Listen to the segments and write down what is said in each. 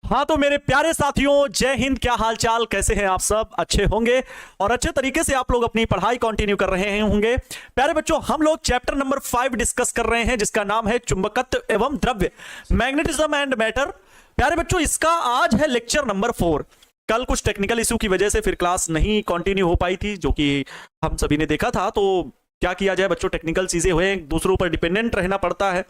हाँ तो मेरे प्यारे साथियों, जय हिंद। क्या हाल चाल, कैसे हैं आप सब? अच्छे होंगे और अच्छे तरीके से आप लोग अपनी पढ़ाई कंटिन्यू कर रहे होंगे। प्यारे बच्चों, हम लोग चैप्टर नंबर 5 डिस्कस कर रहे हैं, जिसका नाम है चुंबकत्व एवं द्रव्य, मैग्नेटिज्म एंड मैटर। प्यारे बच्चों, इसका आज है लेक्चर नंबर 4। कल कुछ टेक्निकल इशू की वजह से फिर क्लास नहीं कंटिन्यू हो पाई थी, जो कि हम सभी ने देखा था। तो क्या किया जाए बच्चों, टेक्निकल चीजें हुए, दूसरों पर डिपेंडेंट रहना पड़ता है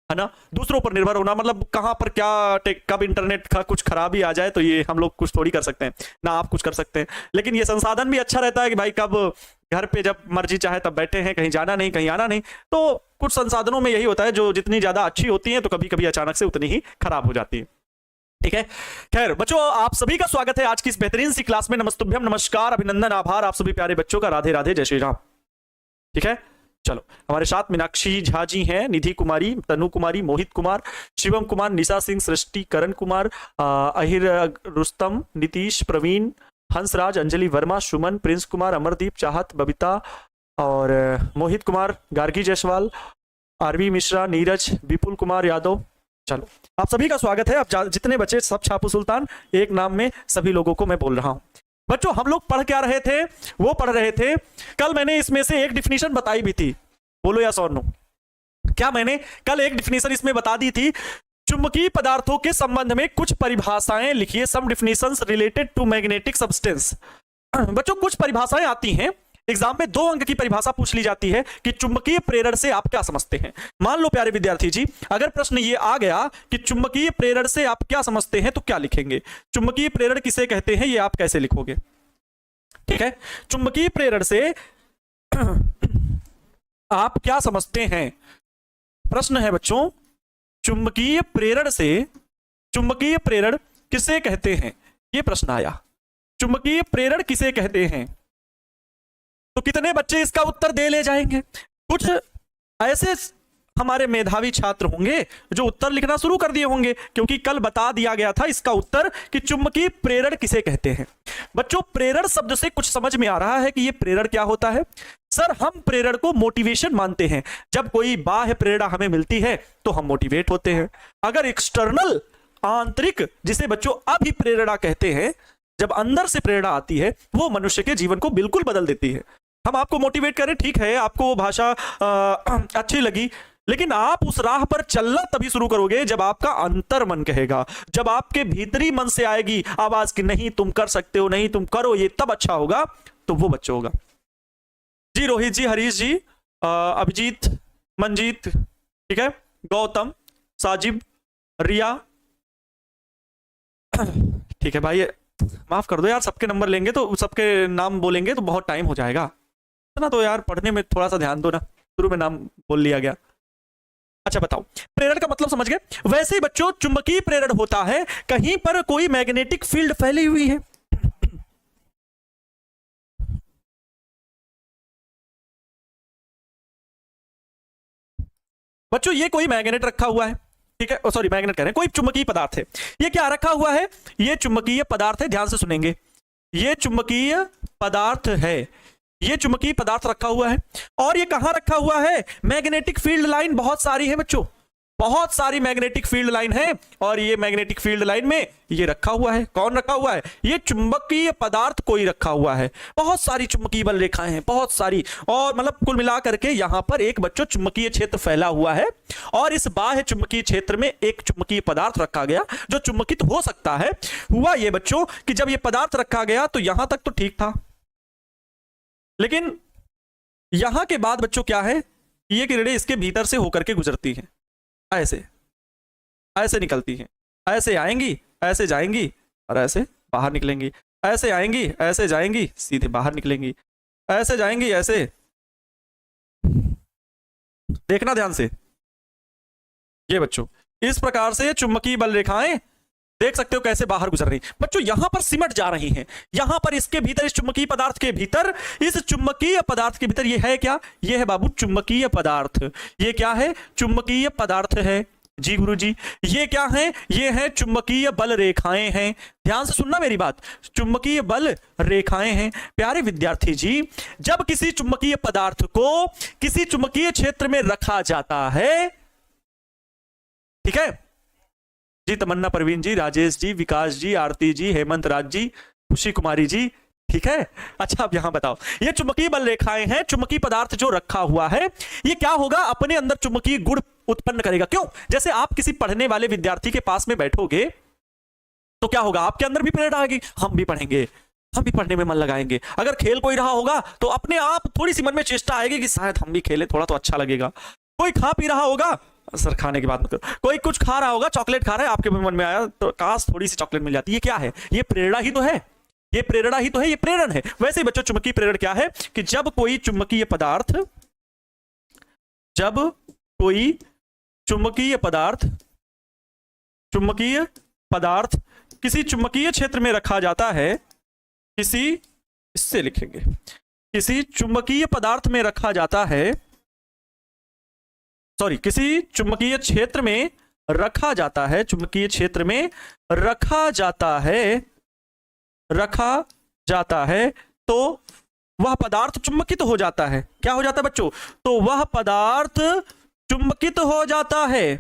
ना, दूसरों पर निर्भर होना। मतलब कहां पर क्या कब इंटरनेट का कुछ खराबी आ जाए तो ये हम लोग कुछ थोड़ी कर सकते हैं ना, आप कुछ कर सकते हैं। लेकिन ये संसाधन भी अच्छा रहता है कि भाई कब घर पे जब मर्जी चाहे तब बैठे हैं, कहीं जाना नहीं, कहीं आना नहीं। तो कुछ संसाधनों में यही होता है, जो जितनी ज्यादा अच्छी होती है तो कभी कभी अचानक से उतनी ही खराब हो जाती है। ठीक है, खैर बच्चों, आप सभी का स्वागत है आज की इस बेहतरीन सी क्लास में। नमस्तुभ्यम, नमस्कार, अभिनंदन, आभार आप सभी प्यारे बच्चों का। राधे राधे, जय श्री राम। ठीक है, चलो, हमारे साथ मीनाक्षी झा जी हैं, निधि कुमारी, तनु कुमारी, मोहित कुमार, शिवम कुमार, निशा सिंह, सृष्टि, करण कुमार, अहिर, रुस्तम, नीतीश, प्रवीण, हंसराज, अंजलि वर्मा, सुमन, प्रिंस कुमार, अमरदीप, चाहत, बबीता और मोहित कुमार, गार्गी जायसवाल, आरवी मिश्रा, नीरज, विपुल कुमार यादव। चलो, आप सभी का स्वागत है। अब जितने बच्चे सब छापू सुल्तान, एक नाम में सभी लोगों को मैं बोल रहा हूं। बच्चों, हम लोग पढ़ क्या रहे थे? वो पढ़ रहे थे, कल मैंने इसमें से एक डिफिनीशन बताई भी थी। बोलो या और नो? क्या मैंने कल एक डिफिनीशन इसमें बता दी थी? चुंबकीय पदार्थों के संबंध में कुछ परिभाषाएं लिखिए। Some definitions related to magnetic substance. बच्चों, कुछ परिभाषाएं आती हैं एग्जाम में, 2 अंक की परिभाषा पूछ ली जाती है कि चुंबकीय प्रेरण से आप क्या समझते हैं। मान लो प्यारे विद्यार्थी जी, अगर प्रश्न ये आ गया कि चुंबकीय प्रेरण से आप क्या समझते हैं, तो क्या लिखेंगे? चुंबकीय प्रेरण किसे कहते हैं, ये आप कैसे लिखोगे? ठीक है, चुंबकीय प्रेरण से आप क्या समझते हैं? प्रश्न है बच्चों, चुंबकीय प्रेरण से, चुंबकीय प्रेरण किसे कहते हैं, ये प्रश्न आया। चुंबकीय प्रेरण किसे कहते हैं? तो कितने बच्चे इसका उत्तर दे ले जाएंगे? कुछ ऐसे हमारे मेधावी छात्र होंगे जो उत्तर लिखना शुरू कर दिए होंगे, क्योंकि कल बता दिया गया था इसका उत्तर कि चुंबकीय प्रेरण किसे कहते हैं। बच्चों, प्रेरण शब्द से कुछ समझ में आ रहा है कि ये प्रेरण क्या होता है? सर, हम प्रेरण को मोटिवेशन मानते हैं। जब कोई बाह्य प्रेरणा हमें मिलती है तो हम मोटिवेट होते हैं। अगर एक्सटर्नल, आंतरिक, जिसे बच्चों अभिप्रेरणा कहते हैं, जब अंदर से प्रेरणा आती है, वो मनुष्य के जीवन को बिल्कुल बदल देती है। हम आपको मोटिवेट करें, ठीक है, आपको वो भाषा अच्छी लगी, लेकिन आप उस राह पर चलना तभी शुरू करोगे जब आपका अंतर मन कहेगा, जब आपके भीतरी मन से आएगी आवाज कि नहीं तुम कर सकते हो, नहीं तुम करो, ये तब अच्छा होगा, तो वो बच्चा होगा। जी रोहित जी, हरीश जी, अभिजीत, मंजीत, ठीक है, गौतम, साजिब, रिया, ठीक है भाई, माफ कर दो यार, सबके नंबर लेंगे तो सबके नाम बोलेंगे तो बहुत टाइम हो जाएगा ना, तो यार पढ़ने में थोड़ा सा ध्यान दो ना, शुरू में नाम बोल लिया गया। अच्छा बताओ, प्रेरण का मतलब समझ गए? वैसे ही बच्चों, चुंबकीय प्रेरण होता है कहीं पर कोई मैग्नेटिक फील्ड फैली हुई है। बच्चों, ये कोई मैग्नेट रखा हुआ है, ठीक है, सॉरी मैग्नेट कह रहे हैं, कोई चुंबकीय पदार्थ है। ये क्या रखा हुआ है? ये चुंबकीय पदार्थ है, ध्यान से सुनेंगे, ये चुंबकीय पदार्थ है, ये चुंबकीय पदार्थ रखा हुआ है। और ये कहां रखा हुआ है? मैग्नेटिक फील्ड लाइन बहुत सारी है बच्चों, बहुत सारी मैग्नेटिक फील्ड लाइन है, और ये मैग्नेटिक फील्ड लाइन में ये रखा हुआ है। कौन रखा हुआ है? ये चुंबकीय पदार्थ कोई रखा हुआ है। बहुत सारी चुंबकीय बल रेखाएं हैं, बहुत सारी, और मतलब कुल मिलाकर के यहां पर एक बच्चों चुंबकीय क्षेत्र फैला हुआ है, और इस बाह्य चुंबकीय क्षेत्र में एक चुंबकीय पदार्थ रखा गया जो चुंबकित हो सकता है। हुआ ये बच्चों कि जब ये पदार्थ रखा गया तो यहां तक तो ठीक था, लेकिन यहां के बाद बच्चों क्या है, ये किरणें इसके भीतर से होकर के गुजरती हैं, ऐसे ऐसे निकलती हैं, ऐसे आएंगी, ऐसे जाएंगी और ऐसे बाहर निकलेंगी, ऐसे आएंगी, ऐसे जाएंगी, सीधे बाहर निकलेंगी, ऐसे जाएंगी, ऐसे। देखना ध्यान से, ये बच्चों इस प्रकार से चुंबकीय बल रेखाएं देख सकते हो कैसे बाहर गुजर रही। बच्चों, यहां पर सिमट जा रही हैं, यहां पर इसके भीतर, इस चुंबकीय पदार्थ के भीतर, इस चुंबकीय पदार्थ के भीतर ये है क्या? ये है बाबू चुंबकीय पदार्थ। ये क्या है? चुंबकीय पदार्थ है। जी गुरुजी, ये क्या है? ये है चुंबकीय बल रेखाएं हैं। ध्यान से सुनना मेरी बात, चुंबकीय बल रेखाएं हैं। प्यारे विद्यार्थी जी, जब किसी चुंबकीय पदार्थ को किसी चुंबकीय क्षेत्र में रखा जाता है, ठीक है, जी, तमन्ना परवीन जी, राजेश जी, विकास जी, आरती जी, हेमंत राज जी, खुशी कुमारी जी, ठीक है। अच्छा, अब यहां बताओ, ये चुंबकीय बल रेखाएं हैं, चुंबकीय पदार्थ जो रखा हुआ है ये क्या होगा, अपने अंदर चुंबकीय गुण उत्पन्न करेगा। क्यों? जैसे आप किसी पढ़ने वाले विद्यार्थी के पास में बैठोगे तो क्या होगा, आपके अंदर भी प्रेरणा आएगी, हम भी पढ़ेंगे, हम भी पढ़ने में मन लगाएंगे। अगर खेल कोई रहा होगा तो अपने आप थोड़ी सी मन में चेष्टा आएगी कि शायद हम भी खेलें, थोड़ा तो अच्छा लगेगा। कोई खा पी रहा होगा, सर खाने की बात मत करो, कोई कुछ खा रहा होगा, चॉकलेट खा रहा है, आपके मन में आया तो काश थोड़ी सी चॉकलेट मिल जाती। ये क्या है? ये प्रेरणा ही तो है, ये प्रेरणा ही तो है, ये प्रेरण है। वैसे ही बच्चों चुंबकीय प्रेरण क्या है कि जब कोई चुंबकीय पदार्थ, जब कोई चुंबकीय पदार्थ किसी चुंबकीय क्षेत्र में रखा जाता है, किसी, इससे लिखेंगे, किसी चुंबकीय पदार्थ में रखा जाता है, सॉरी, किसी चुंबकीय क्षेत्र में रखा जाता है, चुंबकीय क्षेत्र में रखा जाता है तो वह पदार्थ चुंबकित हो जाता है। क्या हो जाता है बच्चों? तो वह पदार्थ चुंबकित हो जाता है,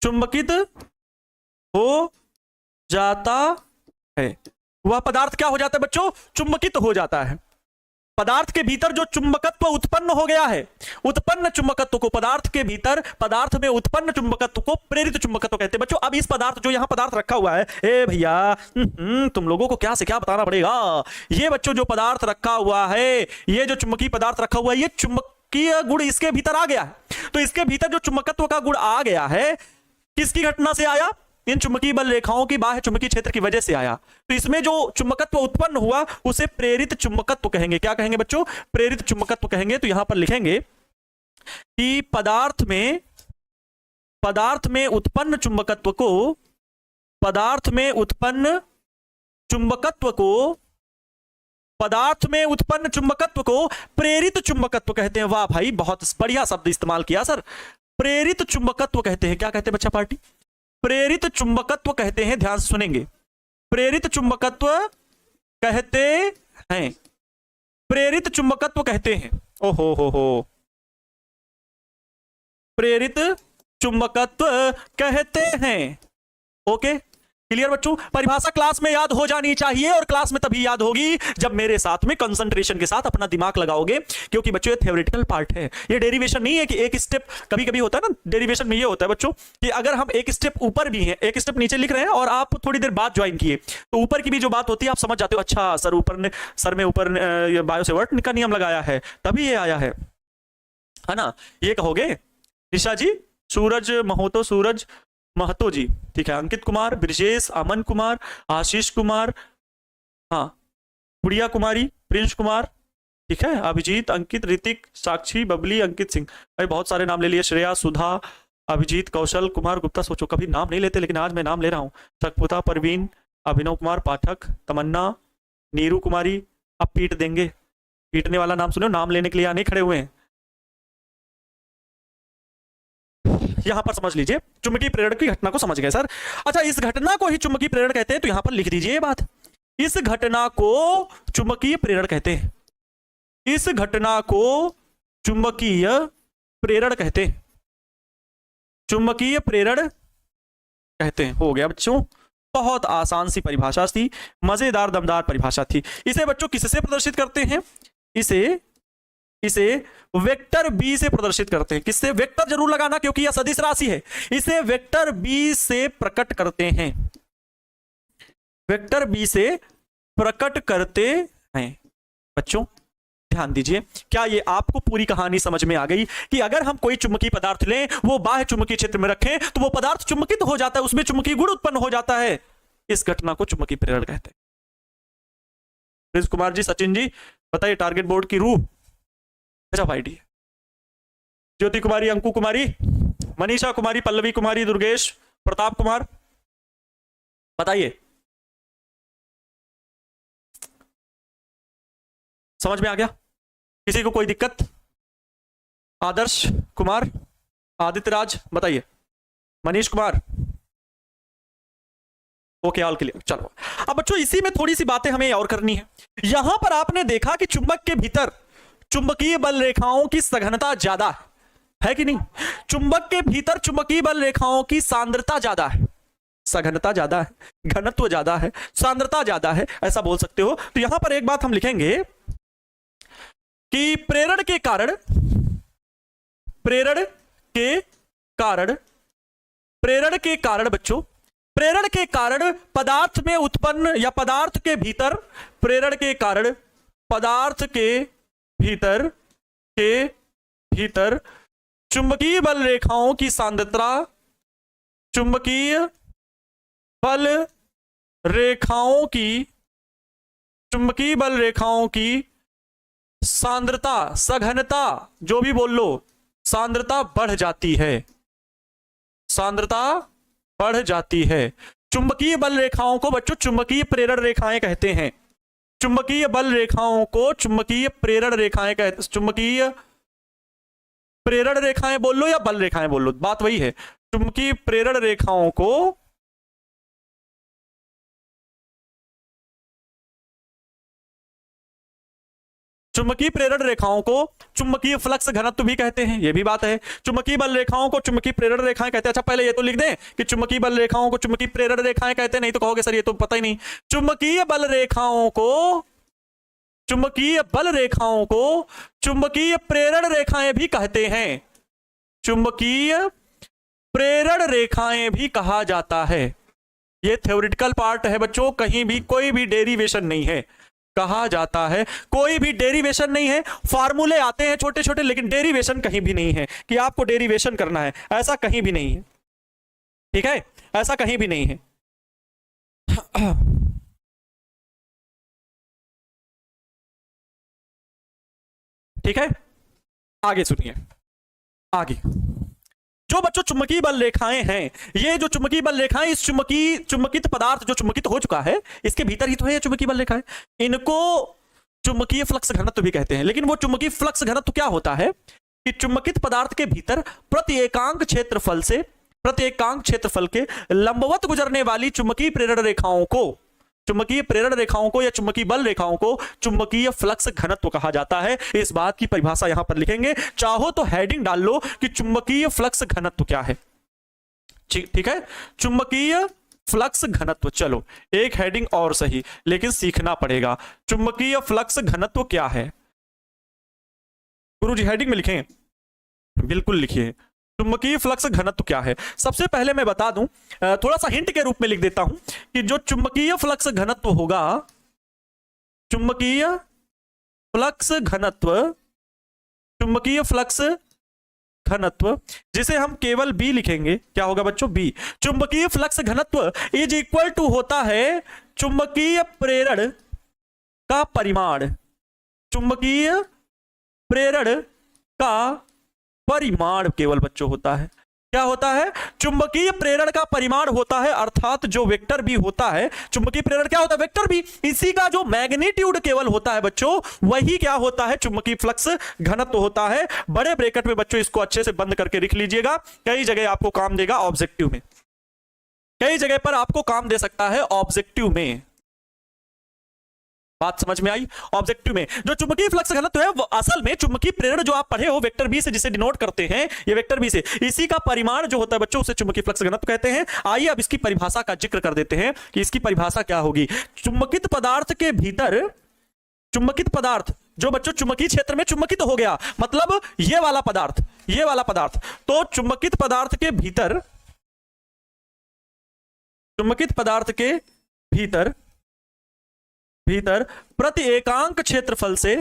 चुंबकित हो जाता है। वह पदार्थ क्या हो जाता है बच्चों? चुंबकित हो जाता है। पदार्थ के भीतर जो चुंबकत्व उत्पन्न हो गया है, उत्पन्न चुंबकत्व को, पदार्थ के भीतर, पदार्थ में उत्पन्न चुंबकत्व को प्रेरित चुंबकत्व कहते हैं बच्चों। अब इस पदार्थ, जो यहां पदार्थ रखा हुआ है, ए भैया तुम लोगों को क्या से क्या बताना पड़ेगा। ये बच्चों जो पदार्थ रखा हुआ है, ये जो चुंबकीय पदार्थ रखा हुआ है, ये चुंबकीय गुण इसके भीतर आ गया है। तो इसके भीतर जो चुंबकत्व का गुण आ गया है, किसकी घटना से आया? इन चुंबकीय बल रेखाओं की बाह्य चुंबकीय क्षेत्र की वजह से आया। तो इसमें जो चुंबकत्व उत्पन्न हुआ उसे प्रेरित चुंबकत्व कहेंगे। क्या कहेंगे बच्चों? प्रेरित चुंबकत्व कहेंगे। तो यहां पर लिखेंगे कि पदार्थ में उत्पन्न चुंबकत्व को, पदार्थ में उत्पन्न चुंबकत्व को प्रेरित चुंबकत्व कहते हैं। वाह भाई, बहुत बढ़िया शब्द इस्तेमाल किया सर। प्रेरित चुंबकत्व कहते हैं। क्या कहते हैं बच्चा पार्टी? प्रेरित चुंबकत्व कहते हैं। ध्यान से सुनेंगे, प्रेरित चुंबकत्व कहते हैं, प्रेरित चुंबकत्व कहते हैं। ओहो हो, प्रेरित चुंबकत्व कहते हैं। ओके, क्लियर बच्चों? परिभाषा क्लास में याद हो जानी चाहिए, और क्लास में तभी याद होगी जब मेरे साथ में कंसंट्रेशन के साथ अपना दिमाग लगाओगे, क्योंकि बच्चों ये थ्योरेटिकल पार्ट है, ये डेरिवेशन नहीं है कि एक स्टेप, कभी कभी होता है ना डेरिवेशन में, ये होता है बच्चों कि अगर हम एक स्टेप ऊपर भी हैं, एक स्टेप नीचे लिख रहे हैं और आप थोड़ी देर बाद ज्वाइन किए, तो ऊपर की भी जो बात होती है आप समझ जाते हो, अच्छा सर ऊपर ने, सर में ऊपर बायो सेवर्ट का नियम लगाया है तभी ये आया है ना, ये कहोगे। निशा जी, सूरज महतो जी, ठीक है, अंकित कुमार, ब्रिजेश, अमन कुमार, आशीष कुमार, हाँ, गुड़िया कुमारी, प्रिंस कुमार, ठीक है, अभिजीत, अंकित, ऋतिक, साक्षी, बबली, अंकित सिंह, भाई बहुत सारे नाम ले लिए, श्रेया, सुधा, अभिजीत, कौशल कुमार गुप्ता। सोचो कभी नाम नहीं लेते, लेकिन आज मैं नाम ले रहा हूँ। सकपुता, परवीन, अभिनव कुमार पाठक, तमन्ना, नीरू कुमारी। अब पीट देंगे, पीटने वाला नाम सुनो, नाम लेने के लिए यहाँ नहीं खड़े हुए हैं। यहां पर समझ लीजिए, चुंबकीय प्रेरण की घटना को समझ गए सर। अच्छा, इस घटना को ही चुंबकीय प्रेरण कहते हैं, तो यहां पर लिख दीजिए ये बात, इस घटना को चुंबकीय प्रेरण कहते हैं, इस घटना को चुंबकीय प्रेरण कहते हैं, चुंबकीय प्रेरण कहते हैं। हो गया बच्चों, बहुत आसान सी परिभाषा थी, मजेदार दमदार परिभाषा थी। इसे बच्चों किससे प्रदर्शित करते हैं? इसे वेक्टर बी से प्रदर्शित करते हैं। किससे? वेक्टर जरूर लगाना, क्योंकि यह सदिश राशि है। इसे वेक्टर बी से प्रकट करते हैं, वेक्टर बी से प्रकट करते हैं। बच्चों ध्यान दीजिए, क्या ये आपको पूरी कहानी समझ में आ गई कि अगर हम कोई चुंबकीय पदार्थ लें, वो बाह्य चुंबकीय क्षेत्र में रखें, तो वो पदार्थ चुंबकित हो जाता है, उसमें चुंबकीय गुण उत्पन्न हो जाता है। इस घटना को चुंबकीय प्रेरण कहते हैं। प्रिंस कुमार जी, सचिन जी, बताइए टारगेट बोर्ड की रूह। आईडी ज्योति कुमारी, अंकु कुमारी, मनीषा कुमारी, पल्लवी कुमारी, दुर्गेश, प्रताप कुमार, बताइए समझ में आ गया? किसी को कोई दिक्कत? आदर्श कुमार, आदित्य राज, बताइए, Manish Kumar, okay, all clear. चलो अब बच्चों इसी में थोड़ी सी बातें हमें और करनी है। यहां पर आपने देखा कि चुंबक के भीतर चुंबकीय बल रेखाओं की सघनता ज्यादा है कि नहीं? चुंबक के भीतर चुंबकीय बल रेखाओं की सांद्रता ज्यादा है, सघनता ज्यादा है, घनत्व ज्यादा है, सांद्रता ज्यादा है, ऐसा बोल सकते हो। तो यहां पर एक बात हम लिखेंगे कि प्रेरण के कारण बच्चों, प्रेरण के कारण पदार्थ में उत्पन्न या पदार्थ के भीतर, प्रेरण के कारण पदार्थ के भीतर चुंबकीय बल रेखाओं की सांद्रता, चुंबकीय बल रेखाओं की सांद्रता, सघनता, जो भी बोल लो, सांद्रता बढ़ जाती है, सांद्रता बढ़ जाती है। चुंबकीय बल रेखाओं को बच्चों चुंबकीय प्रेरण रेखाएं कहते हैं। चुंबकीय बल रेखाओं को चुंबकीय प्रेरण रेखाएं कहते, चुंबकीय प्रेरण रेखाएं बोल लो या बल रेखाएं बोल लो, बात वही है। चुंबकीय प्रेरण रेखाओं को चुंबकीय प्रेरण रेखाओं को चुंबकीय फ्लक्स घनत्व भी कहते हैं, ये भी बात है। चुंबकीय बल रेखाओं को चुंबकीय प्रेरण रेखाएं कहते हैं। अच्छा पहले ये तो लिख दें कि चुंबकीय बल रेखाओं को चुंबकीय प्रेरण रेखाएं कहते हैं, नहीं तो कहोगे सर ये तो पता ही नहीं। चुंबकीय बल रेखाओं को चुंबकीय प्रेरण रेखाएं भी कहते हैं, चुंबकीय प्रेरण रेखाएं भी कहा जाता है। ये थ्योरेटिकल पार्ट है बच्चों, कहीं भी कोई भी डेरिवेशन नहीं है, कहा जाता है, कोई भी डेरिवेशन नहीं है। फार्मूले आते हैं छोटे छोटे, लेकिन डेरिवेशन कहीं भी नहीं है कि आपको डेरिवेशन करना है, ऐसा कहीं भी नहीं है, ठीक है, ऐसा कहीं भी नहीं है। ठीक है, आगे सुनिए, आगे जो बच्चों चुंबकीय बल रेखाएं हैं, ये जो चुंबकीय बल रेखाएं, इस चुंबकित पदार्थ जो चुंबकित हो चुका है, इसके भीतर ही तो है चुंबकीय बल रेखाएं, इनको चुंबकीय फ्लक्स घनत्व भी कहते हैं। लेकिन वो चुंबकीय फ्लक्स घनत्व क्या होता है कि चुंबकित पदार्थ के भीतर प्रति एकांक क्षेत्रफल के लंबवत गुजरने वाली चुंबकीय प्रेरण रेखाओं को या चुंबकीय बल रेखाओं को चुंबकीय फ्लक्स घनत्व कहा जाता है। इस बात की परिभाषा यहां पर लिखेंगे, चाहो तो हेडिंग डाल लो कि चुंबकीय फ्लक्स घनत्व क्या है, ठीक है, चुंबकीय फ्लक्स घनत्व। चलो एक हेडिंग और सही, लेकिन सीखना पड़ेगा। चुंबकीय फ्लक्स घनत्व क्या है गुरुजी? हेडिंग में लिखें, बिल्कुल लिखिए, चुंबकीय फ्लक्स घनत्व क्या है। सबसे पहले मैं बता दूं, थोड़ा सा हिंट के रूप में लिख देता हूं कि जो चुंबकीय फ्लक्स घनत्व होगा, चुंबकीय फ्लक्स घनत्व जिसे हम केवल बी लिखेंगे, क्या होगा बच्चों? बी। चुंबकीय फ्लक्स घनत्व इज इक्वल टू होता है चुंबकीय प्रेरण का परिमाण, चुंबकीय प्रेरण का परिमाण केवल बच्चों होता है। क्या होता है? चुंबकीय प्रेरण का परिमाण होता है, अर्थात जो वेक्टर भी होता है, चुंबकीय प्रेरण क्या होता है? वेक्टर भी, इसी का जो मैग्नीट्यूड केवल होता है बच्चों, वही क्या होता है? चुंबकीय फ्लक्स घनत्व होता है। बड़े ब्रैकेट में बच्चों इसको अच्छे से बंद करके लिख लीजिएगा, कई जगह आपको काम देगा ऑब्जेक्टिव में, कई जगह पर आपको काम दे सकता है ऑब्जेक्टिव में। बात समझ में आई? ऑब्जेक्टिव में जो चुंबकीय फ्लक्स घनत्व है वो असल में चुंबकीय प्रेरण जो आप पढ़े हो वेक्टर बी से, जिसे डिनोट करते हैं ये वेक्टर बी से, इसी का परिमाण जो होता है बच्चों, उसे चुंबकीय फ्लक्स घनत्व कहते हैं। आइए अब इसकी परिभाषा का जिक्र कर देते हैं कि इसकी परिभाषा क्या होगी। चुंबकित पदार्थ के भीतर, चुंबकित पदार्थ जो बच्चों चुंबकीय क्षेत्र में चुंबकित हो गया, मतलब ये वाला पदार्थ, तो चुंबकित पदार्थ के भीतर, चुंबकित पदार्थ के भीतर प्रति एकांक क्षेत्रफल से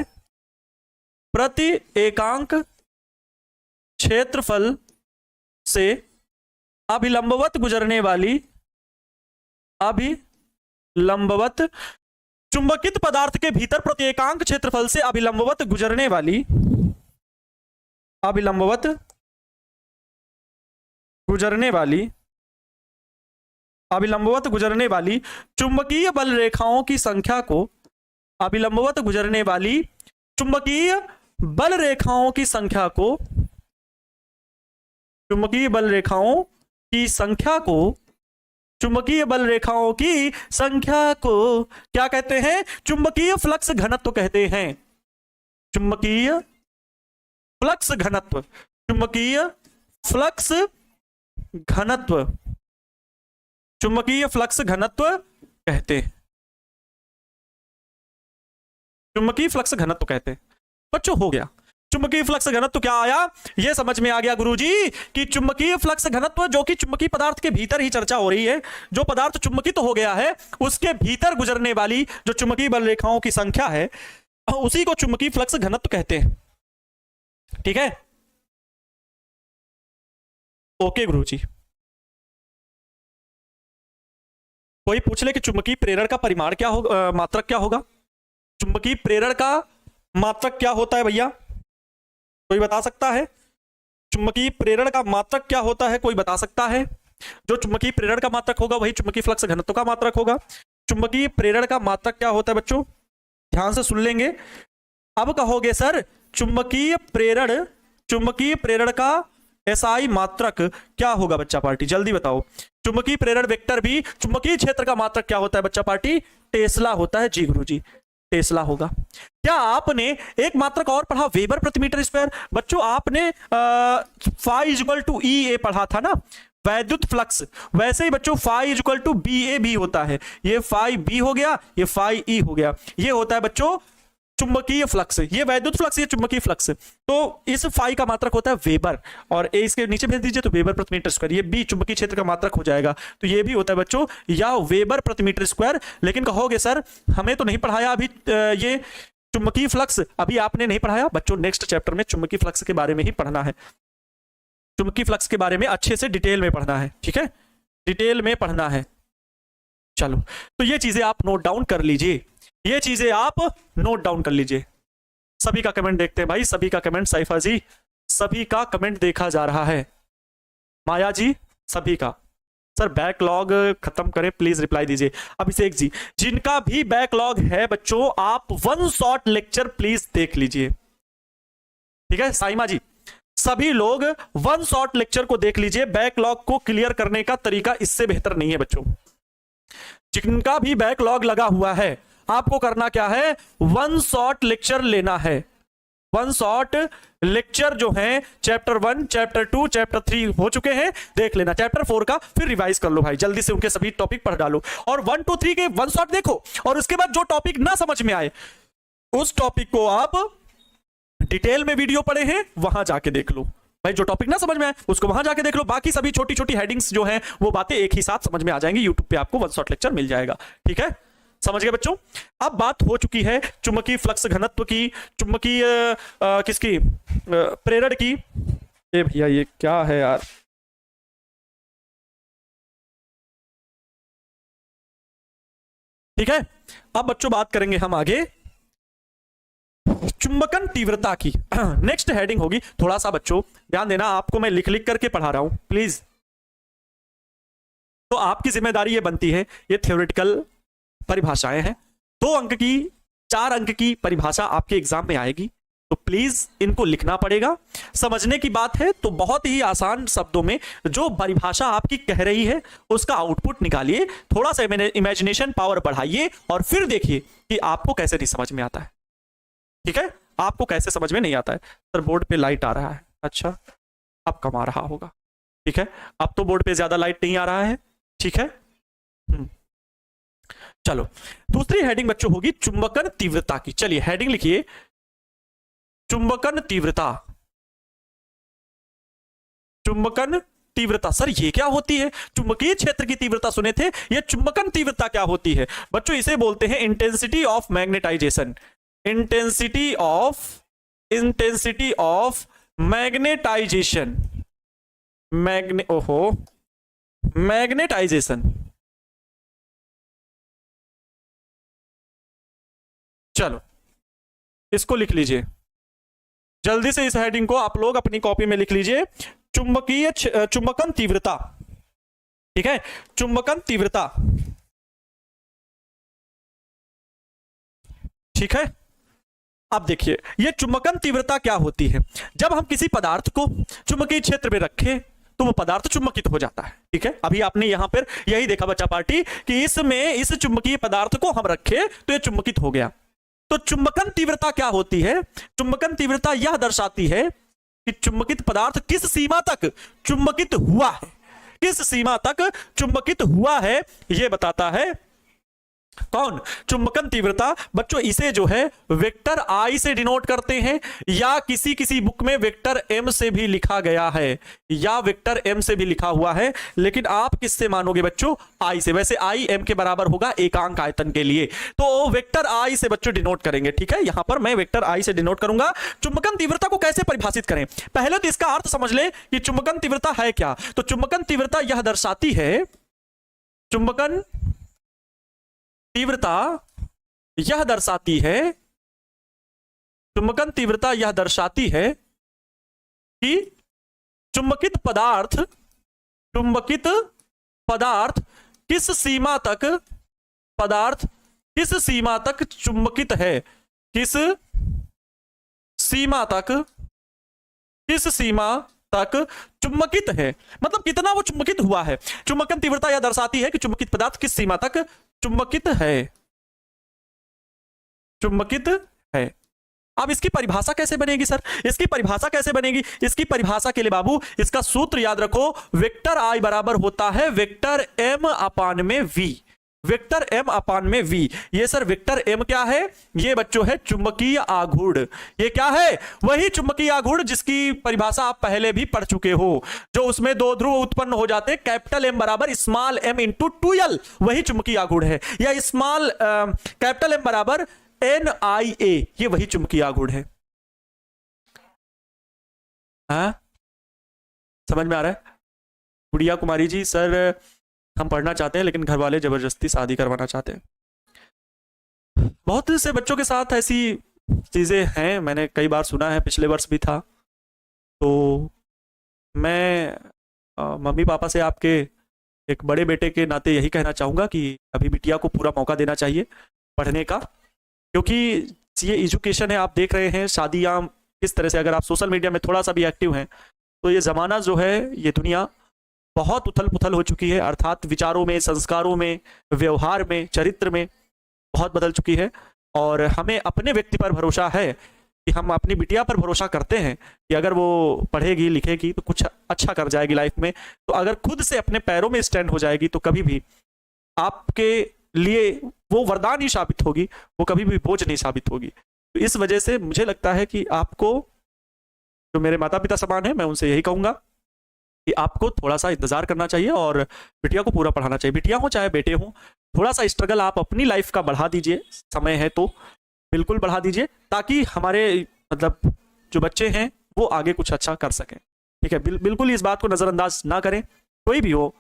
अभिलंबवत चुंबकित पदार्थ के भीतर प्रति एकांक क्षेत्रफल से अभिलंबवत गुजरने वाली चुंबकीय बल रेखाओं की संख्या को, अभिलंबवत गुजरने वाली चुंबकीय बल रेखाओं की संख्या को, चुंबकीय बल रेखाओं की संख्या को क्या कहते हैं? चुंबकीय फ्लक्स घनत्व कहते हैं। चुंबकीय फ्लक्स घनत्व, चुंबकीय फ्लक्स घनत्व, चुंबकीय फ्लक्स घनत्व कहते हैं, चुंबकीय फ्लक्स घनत्व कहते हैं। बच्चों हो गया, चुंबकीय फ्लक्स घनत्व क्या आया, यह समझ में आ गया गुरुजी कि चुंबकीय फ्लक्स घनत्व जो कि चुंबकीय पदार्थ के भीतर ही चर्चा हो रही है, जो पदार्थ चुंबकित हो गया है उसके भीतर गुजरने वाली जो चुंबकीय बल रेखाओं की संख्या है उसी को चुंबकीय फ्लक्स घनत्व कहते हैं। ठीक है, ओके गुरुजी। कोई पूछ ले कि चुंबकीय प्रेरण का परिमाण क्या होगा, मात्रक क्या होगा, चुंबकीय प्रेरण का मात्रक क्या होता है भैया, कोई बता सकता है? चुंबकीय प्रेरण का मात्रक क्या होता है, कोई बता सकता है? जो चुंबकीय प्रेरण का मात्रक होगा वही चुंबकीय फ्लक्स घनत्व का मात्रक होगा। चुंबकीय प्रेरण का मात्रक क्या होता है बच्चों, ध्यान से सुन लेंगे। अब कहोगे सर चुंबकीय प्रेरण का एसआई मात्रक क्या होगा बच्चा पार्टी, जल्दी बताओ। चुंबकीय प्रेरण वेक्टर भी चुंबकीय क्षेत्र का मात्रक क्या होता है बच्चा पार्टी, टेस्ला होता है। जी गुरुजी, टेस्ला होगा। क्या आपने एक मात्रक और पढ़ा, वेबर प्रति मीटर स्क्वायर। बच्चों आपने phi equal to E A पढ़ा था ना, वैद्युत फ्लक्स, वैसे ही बच्चों phi equal to B A भी होता है। ये फाई बी हो गया, ये फाई ई हो गया, ये होता है बच्चों चुंबकीय फ्लक्स, ये वैद्युत फ्लक्स, ये चुंबकीय फ्लक्स। तो इस फाई का मात्रक होता है वेबर, और ए इसके नीचे भेज दीजिए तो वेबर प्रति मीटर स्क्वायर, ये बी चुंबकीय क्षेत्र का मात्रक हो जाएगा। तो ये भी होता है बच्चों या वेबर प्रति मीटर स्क्वायर। लेकिन कहोगे सर हमें तो नहीं पढ़ाया अभी ये चुंबकीय फ्लक्स, अभी आपने नहीं पढ़ाया बच्चों, नेक्स्ट चैप्टर में चुंबकीय फ्लक्स के बारे में ही पढ़ना है, चुंबकीय फ्लक्स के बारे में अच्छे से डिटेल में पढ़ना है। ठीक है, डिटेल में पढ़ना है। चलो तो ये चीजें आप नोट डाउन कर लीजिए, ये चीजें आप नोट डाउन कर लीजिए। सभी का कमेंट देखते हैं भाई, सभी का कमेंट, साइफा जी सभी का कमेंट देखा जा रहा है, माया जी सभी का। सर बैकलॉग खत्म करें प्लीज, रिप्लाई दीजिए। अभिषेक जी, जिनका भी बैकलॉग है बच्चों आप वन शॉट लेक्चर प्लीज देख लीजिए। ठीक है साइमा जी, सभी लोग वन शॉट लेक्चर को देख लीजिए, बैकलॉग को क्लियर करने का तरीका इससे बेहतर नहीं है बच्चों। जिनका भी बैकलॉग लगा हुआ है आपको करना क्या है, वन शॉट लेक्चर लेना है। वन शॉट लेक्चर जो है चैप्टर 1, चैप्टर 2, चैप्टर 3 हो चुके हैं, देख लेना। चैप्टर 4 का फिर रिवाइज कर लो भाई, जल्दी से उनके सभी टॉपिक पढ़ डालो, और 1, 2, 3 के वन शॉट देखो, और उसके बाद जो टॉपिक ना समझ में आए उस टॉपिक को आप डिटेल में वीडियो पढ़े हैं वहां जाके देख लो भाई, जो टॉपिक ना समझ में आए उसको वहां जाके देख लो, बाकी सभी छोटी छोटी हेडिंग्स जो हैं वो बातें एक ही साथ समझ में आ जाएंगी, यूट्यूब पे आपको वन शॉट लेक्चर मिल जाएगा। ठीक है, समझ गए बच्चों। अब बात हो चुकी है चुंबकीय फ्लक्स घनत्व की, चुंबकीय किसकी, प्रेरण की। ए भैया ये क्या है यार, ठीक है। अब बच्चों बात करेंगे हम आगे चुंबकन तीव्रता की। नेक्स्ट हेडिंग होगी, थोड़ा सा बच्चों ध्यान देना, आपको मैं लिख लिख करके पढ़ा रहा हूं प्लीज, तो आपकी जिम्मेदारी ये बनती है, ये थ्योरेटिकल परिभाषाएं हैं, 2 अंक की 4 अंक की परिभाषा आपके एग्जाम में आएगी, तो प्लीज इनको लिखना पड़ेगा। समझने की बात है तो बहुत ही आसान शब्दों में जो परिभाषा आपकी कह रही है उसका आउटपुट निकालिए, थोड़ा सा इमेजिनेशन पावर बढ़ाइए, और फिर देखिए कि आपको कैसे नहीं समझ में आता है। ठीक है, आपको कैसे समझ में नहीं आता है। सर बोर्ड पे लाइट आ रहा है, अच्छा अब कम आ रहा होगा। ठीक है, अब तो बोर्ड पे ज्यादा लाइट नहीं आ रहा है। ठीक है, चलो दूसरी हेडिंग बच्चों होगी चुंबकन तीव्रता की। चलिए हेडिंग लिखिए, चुंबकन तीव्रता। चुंबकन तीव्रता, सर ये क्या होती है? चुंबकीय क्षेत्र की तीव्रता सुने थे, ये चुंबकन तीव्रता क्या होती है बच्चों? इसे बोलते हैं intensity of magnetisation, intensity of magnetisation, magnetisation. चलो इसको लिख लीजिए जल्दी से, इस हेडिंग को आप लोग अपनी कॉपी में लिख लीजिए, चुंबकन तीव्रता। ठीक है, चुंबकन तीव्रता। ठीक है, अब देखिए ये चुंबकन तीव्रता क्या होती है। जब हम किसी पदार्थ को चुंबकीय क्षेत्र में रखें तो वो पदार्थ चुंबकित हो जाता है। ठीक है, अभी आपने यहां पर यही देखा बच्चा पार्टी कि इसमें इस चुंबकीय पदार्थ को हम रखे तो ये चुंबकित हो गया। तो चुंबकन तीव्रता क्या होती है? चुंबकन तीव्रता यह दर्शाती है कि चुंबकित पदार्थ किस सीमा तक चुंबकित हुआ है, किस सीमा तक चुंबकित हुआ है, यह बताता है कौन? चुंबकन तीव्रता। बच्चों इसे जो है वेक्टर आई से डिनोट करते हैं, या किसी किसी बुक में वेक्टर एम से भी लिखा गया है, या वेक्टर एम से भी लिखा हुआ है, लेकिन आप किससे मानोगे बच्चों? आई से। वैसे आई एम के बराबर होगा एकांक आयतन के लिए, तो वेक्टर आई से बच्चों डिनोट करेंगे। ठीक है, यहां पर मैं वेक्टर आई से डिनोट करूंगा। चुंबकन तीव्रता को कैसे परिभाषित करें? पहले तो इसका अर्थ समझ ले कि चुंबकन तीव्रता है क्या। तो चुंबकन तीव्रता यह दर्शाती है, चुंबकन तीव्रता यह दर्शाती है, चुंबकन तीव्रता यह दर्शाती है कि चुंबकित पदार्थ किस सीमा तक, पदार्थ किस सीमा तक चुंबकित है, किस सीमा तक, किस सीमा तक चुंबकित है, मतलब कितना वो चुंबकित हुआ है। चुंबकन तीव्रता यह दर्शाती है कि चुंबकित पदार्थ किस सीमा तक चुंबकित है, चुंबकित है। अब इसकी परिभाषा कैसे बनेगी सर? इसकी परिभाषा कैसे बनेगी? इसकी परिभाषा के लिए बाबू इसका सूत्र याद रखो, वेक्टर आई बराबर होता है वेक्टर एम अपान में वी, वेक्टर एम अपान में वी। ये सर वेक्टर एम क्या है? ये बच्चों है चुंबकीय आघूर्ण। ये क्या है? वही चुंबकीय आघूर्ण जिसकी परिभाषा आप पहले भी पढ़ चुके हो, जो उसमें दो ध्रुव उत्पन्न हो जाते हैं, कैपिटल एम बराबर स्मॉल एम इंटू 2l, वही चुंबकीय आघूर्ण है। या स्मॉल कैपिटल एम बराबर NIA, ये वही चुंबकीय आघूर्ण है। हाँ, समझ में आ रहा है? गुड़िया कुमारी जी, सर हम पढ़ना चाहते हैं लेकिन घर वाले जबरदस्ती शादी करवाना चाहते हैं। बहुत से बच्चों के साथ ऐसी चीजें हैं, मैंने कई बार सुना है, पिछले वर्ष भी था। तो मैं मम्मी पापा से आपके एक बड़े बेटे के नाते यही कहना चाहूंगा कि अभी बिटिया को पूरा मौका देना चाहिए पढ़ने का, क्योंकि ये एजुकेशन है। आप देख रहे हैं शादियां किस तरह से, अगर आप सोशल मीडिया में थोड़ा सा भी एक्टिव हैं तो ये जमाना जो है, ये दुनिया बहुत उथल पुथल हो चुकी है, अर्थात विचारों में, संस्कारों में, व्यवहार में, चरित्र में बहुत बदल चुकी है। और हमें अपने व्यक्ति पर भरोसा है कि हम अपनी बिटिया पर भरोसा करते हैं कि अगर वो पढ़ेगी लिखेगी तो कुछ अच्छा कर जाएगी लाइफ में। तो अगर खुद से अपने पैरों में स्टैंड हो जाएगी तो कभी भी आपके लिए वो वरदान ही साबित होगी, वो कभी भी बोझ नहीं साबित होगी। तो इस वजह से मुझे लगता है कि आपको, जो मेरे माता पिता समान है, मैं उनसे यही कहूंगा कि आपको थोड़ा सा इंतजार करना चाहिए और बिटिया को पूरा पढ़ाना चाहिए। बिटिया हो चाहे बेटे हो, थोड़ा सा स्ट्रगल आप अपनी लाइफ का बढ़ा दीजिए, समय है तो बिल्कुल बढ़ा दीजिए, ताकि हमारे मतलब जो बच्चे हैं वो आगे कुछ अच्छा कर सकें। ठीक है, बिल्कुल इस बात को नजरअंदाज ना करें, कोई भी हो,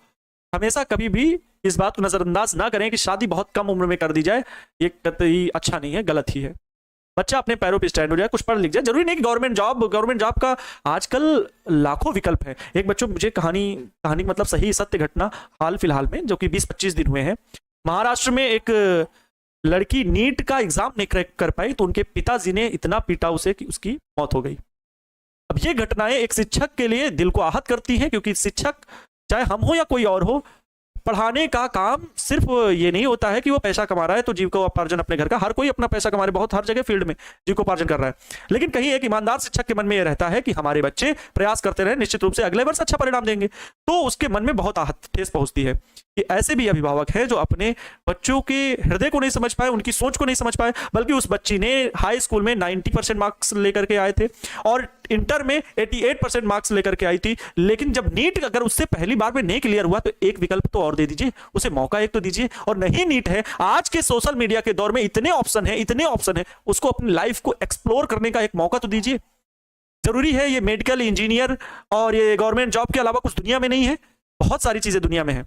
हमेशा कभी भी इस बात को नजरअंदाज ना करें कि शादी बहुत कम उम्र में कर दी जाए, ये कतई अच्छा नहीं है, गलत ही है। बच्चा अपने पैरों पे स्टैंड हो जाए, कुछ पढ़ लिख जाए। जरूरी नहीं कि गवर्नमेंट जॉब का आजकल लाखों विकल्प है। एक बच्चों मुझे कहानी मतलब सही सत्य घटना हाल फिलहाल में, जो कि 20-25 दिन हुए हैं, महाराष्ट्र में एक लड़की नीट का एग्जाम नहीं क्रैक कर पाई तो उनके पिताजी ने इतना पीटा उसे कि उसकी मौत हो गई। अब ये घटनाएं एक शिक्षक के लिए दिल को आहत करती हैं, क्योंकि शिक्षक चाहे हम हो या कोई और हो, पढ़ाने का काम सिर्फ ये नहीं होता है कि वो पैसा कमा रहा है तो जीविकोपार्जन अपने घर का, हर कोई अपना पैसा कमा रहे, बहुत हर जगह फील्ड में जीविकोपार्जन कर रहा है, लेकिन कहीं एक ईमानदार शिक्षक के मन में ये रहता है कि हमारे बच्चे प्रयास करते रहे, निश्चित रूप से अगले वर्ष अच्छा परिणाम देंगे। तो उसके मन में बहुत आहत ठेस पहुंचती है कि ऐसे भी अभिभावक हैं जो अपने बच्चों के हृदय को नहीं समझ पाए, उनकी सोच को नहीं समझ पाए। बल्कि उस बच्ची ने हाई स्कूल में 90% मार्क्स लेकर के आए थे और इंटर में 88% मार्क्स लेकर के आई थी, लेकिन जब नीट अगर उससे पहली बार में नहीं क्लियर हुआ तो एक विकल्प तो और दे दीजिए, उसे मौका एक तो दीजिए। और नहीं नीट है, आज के सोशल मीडिया के दौर में इतने ऑप्शन है, उसको अपनी लाइफ को एक्सप्लोर करने का एक मौका तो दीजिए। जरूरी है ये मेडिकल, इंजीनियर और ये गवर्नमेंट जॉब के अलावा कुछ दुनिया में नहीं है, बहुत सारी चीजें दुनिया में है,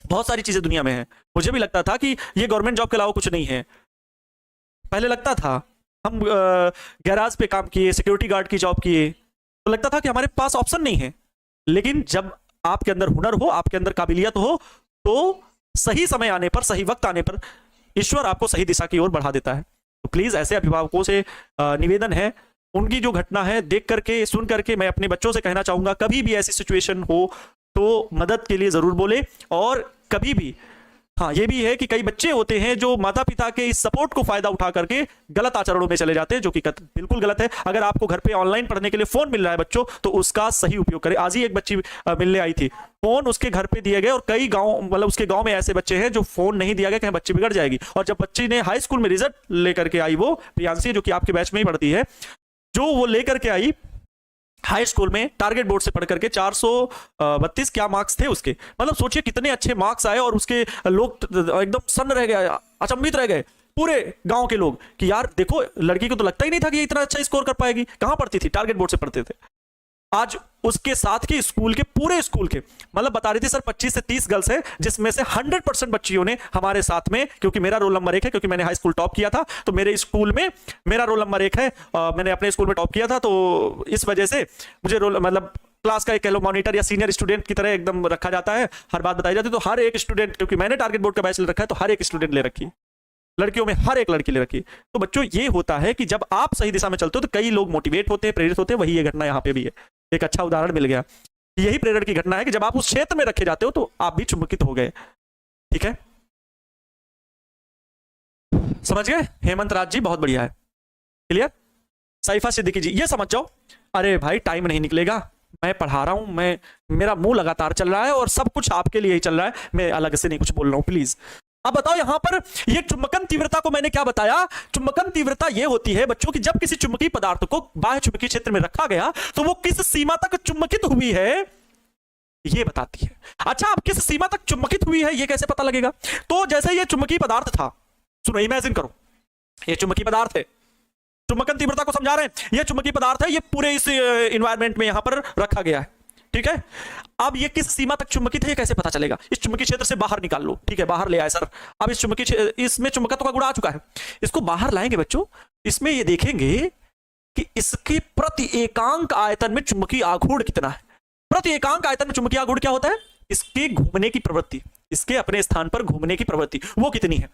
बहुत सारी चीजें दुनिया में है। मुझे भी लगता था कि ये गवर्नमेंट जॉब के अलावा कुछ नहीं है, पहले लगता था। हम गैराज पे काम किए, सिक्योरिटी गार्ड की जॉब किए, तो लगता था कि हमारे पास ऑप्शन नहीं है। लेकिन जब आपके अंदर हुनर हो, आपके अंदर काबिलियत हो, तो सही समय आने पर, सही वक्त आने पर ईश्वर आपको सही दिशा की ओर बढ़ा देता है। तो प्लीज ऐसे अभिभावकों से निवेदन है, उनकी जो घटना है देख करके, सुन करके मैं अपने बच्चों से कहना चाहूंगा, कभी भी ऐसी सिचुएशन हो तो मदद के लिए जरूर बोले। और कभी भी हाँ, ये भी है कि कई बच्चे होते हैं जो माता पिता के इस सपोर्ट को फायदा उठा करके गलत आचरणों में चले जाते हैं, जो कि बिल्कुल गलत है। अगर आपको घर पे ऑनलाइन पढ़ने के लिए फोन मिल रहा है बच्चों, तो उसका सही उपयोग करें। आज ही एक बच्ची मिलने आई थी, फोन उसके घर पे दिए गए, और कई गांव मतलब उसके गांव में ऐसे बच्चे हैं जो फोन नहीं दिया गया, कहीं बच्ची बिगड़ जाएगी। और जब बच्ची ने हाई स्कूल में रिजल्ट लेकर के आई, वो प्रियांशी जो कि आपके बैच में ही पढ़ती है, जो वो लेकर के आई हाई स्कूल में टारगेट बोर्ड से पढ़ करके 432 क्या मार्क्स थे उसके। मतलब सोचिए कितने अच्छे मार्क्स आए, और उसके लोग एकदम सन्न रह गए, अचंभित रह गए पूरे गांव के लोग कि यार देखो, लड़की को तो लगता ही नहीं था कि ये इतना अच्छा स्कोर कर पाएगी। कहां पढ़ती थी? टारगेट बोर्ड से पढ़ते थे। आज उसके साथ के स्कूल के पूरे स्कूल के मतलब बता रही थी सर 25 से 30 गर्ल्स हैं, जिसमें से 100% बच्चियों ने हमारे साथ में, क्योंकि मेरा रोल नंबर 1 है, क्योंकि मैंने हाई स्कूल टॉप किया था, तो मेरे स्कूल में मेरा रोल नंबर 1 है। मैंने अपने स्कूल में टॉप किया था, तो इस वजह से मुझे रोल मतलब क्लास का एक कह लो मॉनिटर या सीनियर स्टूडेंट की तरह एकदम रखा जाता है, हर बात बताई जाती है। तो हर एक स्टूडेंट, क्योंकि मैंने टारगेट बोर्ड का बैच ले रखा है, तो हर एक स्टूडेंट ले रखी, लड़कियों में हर एक लड़की ले रखी। तो बच्चों ये होता है कि जब आप सही दिशा में चलते हो तो कई लोग मोटिवेट होते हैं, प्रेरित होते हैं। वही ये घटना यहाँ पे भी है, एक अच्छा उदाहरण मिल गया। यही प्रेरणा की घटना है कि जब आप उस क्षेत्र में रखे जाते हो तो आप भी चुंबकित हो गए। ठीक है, समझ गए? हेमंत राज जी बहुत बढ़िया है, क्लियर। सईफा सिद्दीकी जी ये समझ जाओ, अरे भाई टाइम नहीं निकलेगा, मैं पढ़ा रहा हूं, मेरा मुंह लगातार चल रहा है और सब कुछ आपके लिए ही चल रहा है, मैं अलग से नहीं कुछ बोल रहा हूं, प्लीज। अब बताओ यहां पर ये चुंबकन तीव्रता को मैंने क्या बताया? चुंबकन तीव्रता ये होती है बच्चों की जब किसी चुंबकीय पदार्थ को बाह्य चुंबकीय क्षेत्र में रखा गया तो वो किस सीमा तक चुंबकित हुई है ये बताती है। अच्छा, अब किस सीमा तक चुंबकित हुई है ये कैसे पता लगेगा? तो जैसे ये चुंबकीय पदार्थ था, सुनो इमेजिन करो, ये चुंबकीय पदार्थ है, चुंबकन तीव्रता को समझा रहे हैं, ये चुंबकीय पदार्थ है, ये पूरे इस एनवायरमेंट में यहां पर रखा गया है। ठीक है, अब ये किस सीमा तक चुंबकित है ये कैसे पता चलेगा? इस चुंबकीय क्षेत्र से बाहर निकाल लो। ठीक है, बाहर ले आए सर, अब इस चुंबकीय इसमें चुंबकत्व का गुण आ चुका है, इसको बाहर लाएंगे बच्चों, इसमें ये देखेंगे कि इसके प्रति एकांक आयतन में चुंबकीय आघूर्ण कितना है। प्रति एकांक आयतन में चुंबकीय आघूर्ण क्या होता है? इसके घूमने की प्रवृत्ति, इसके अपने स्थान पर घूमने की प्रवृत्ति, वो कितनी है,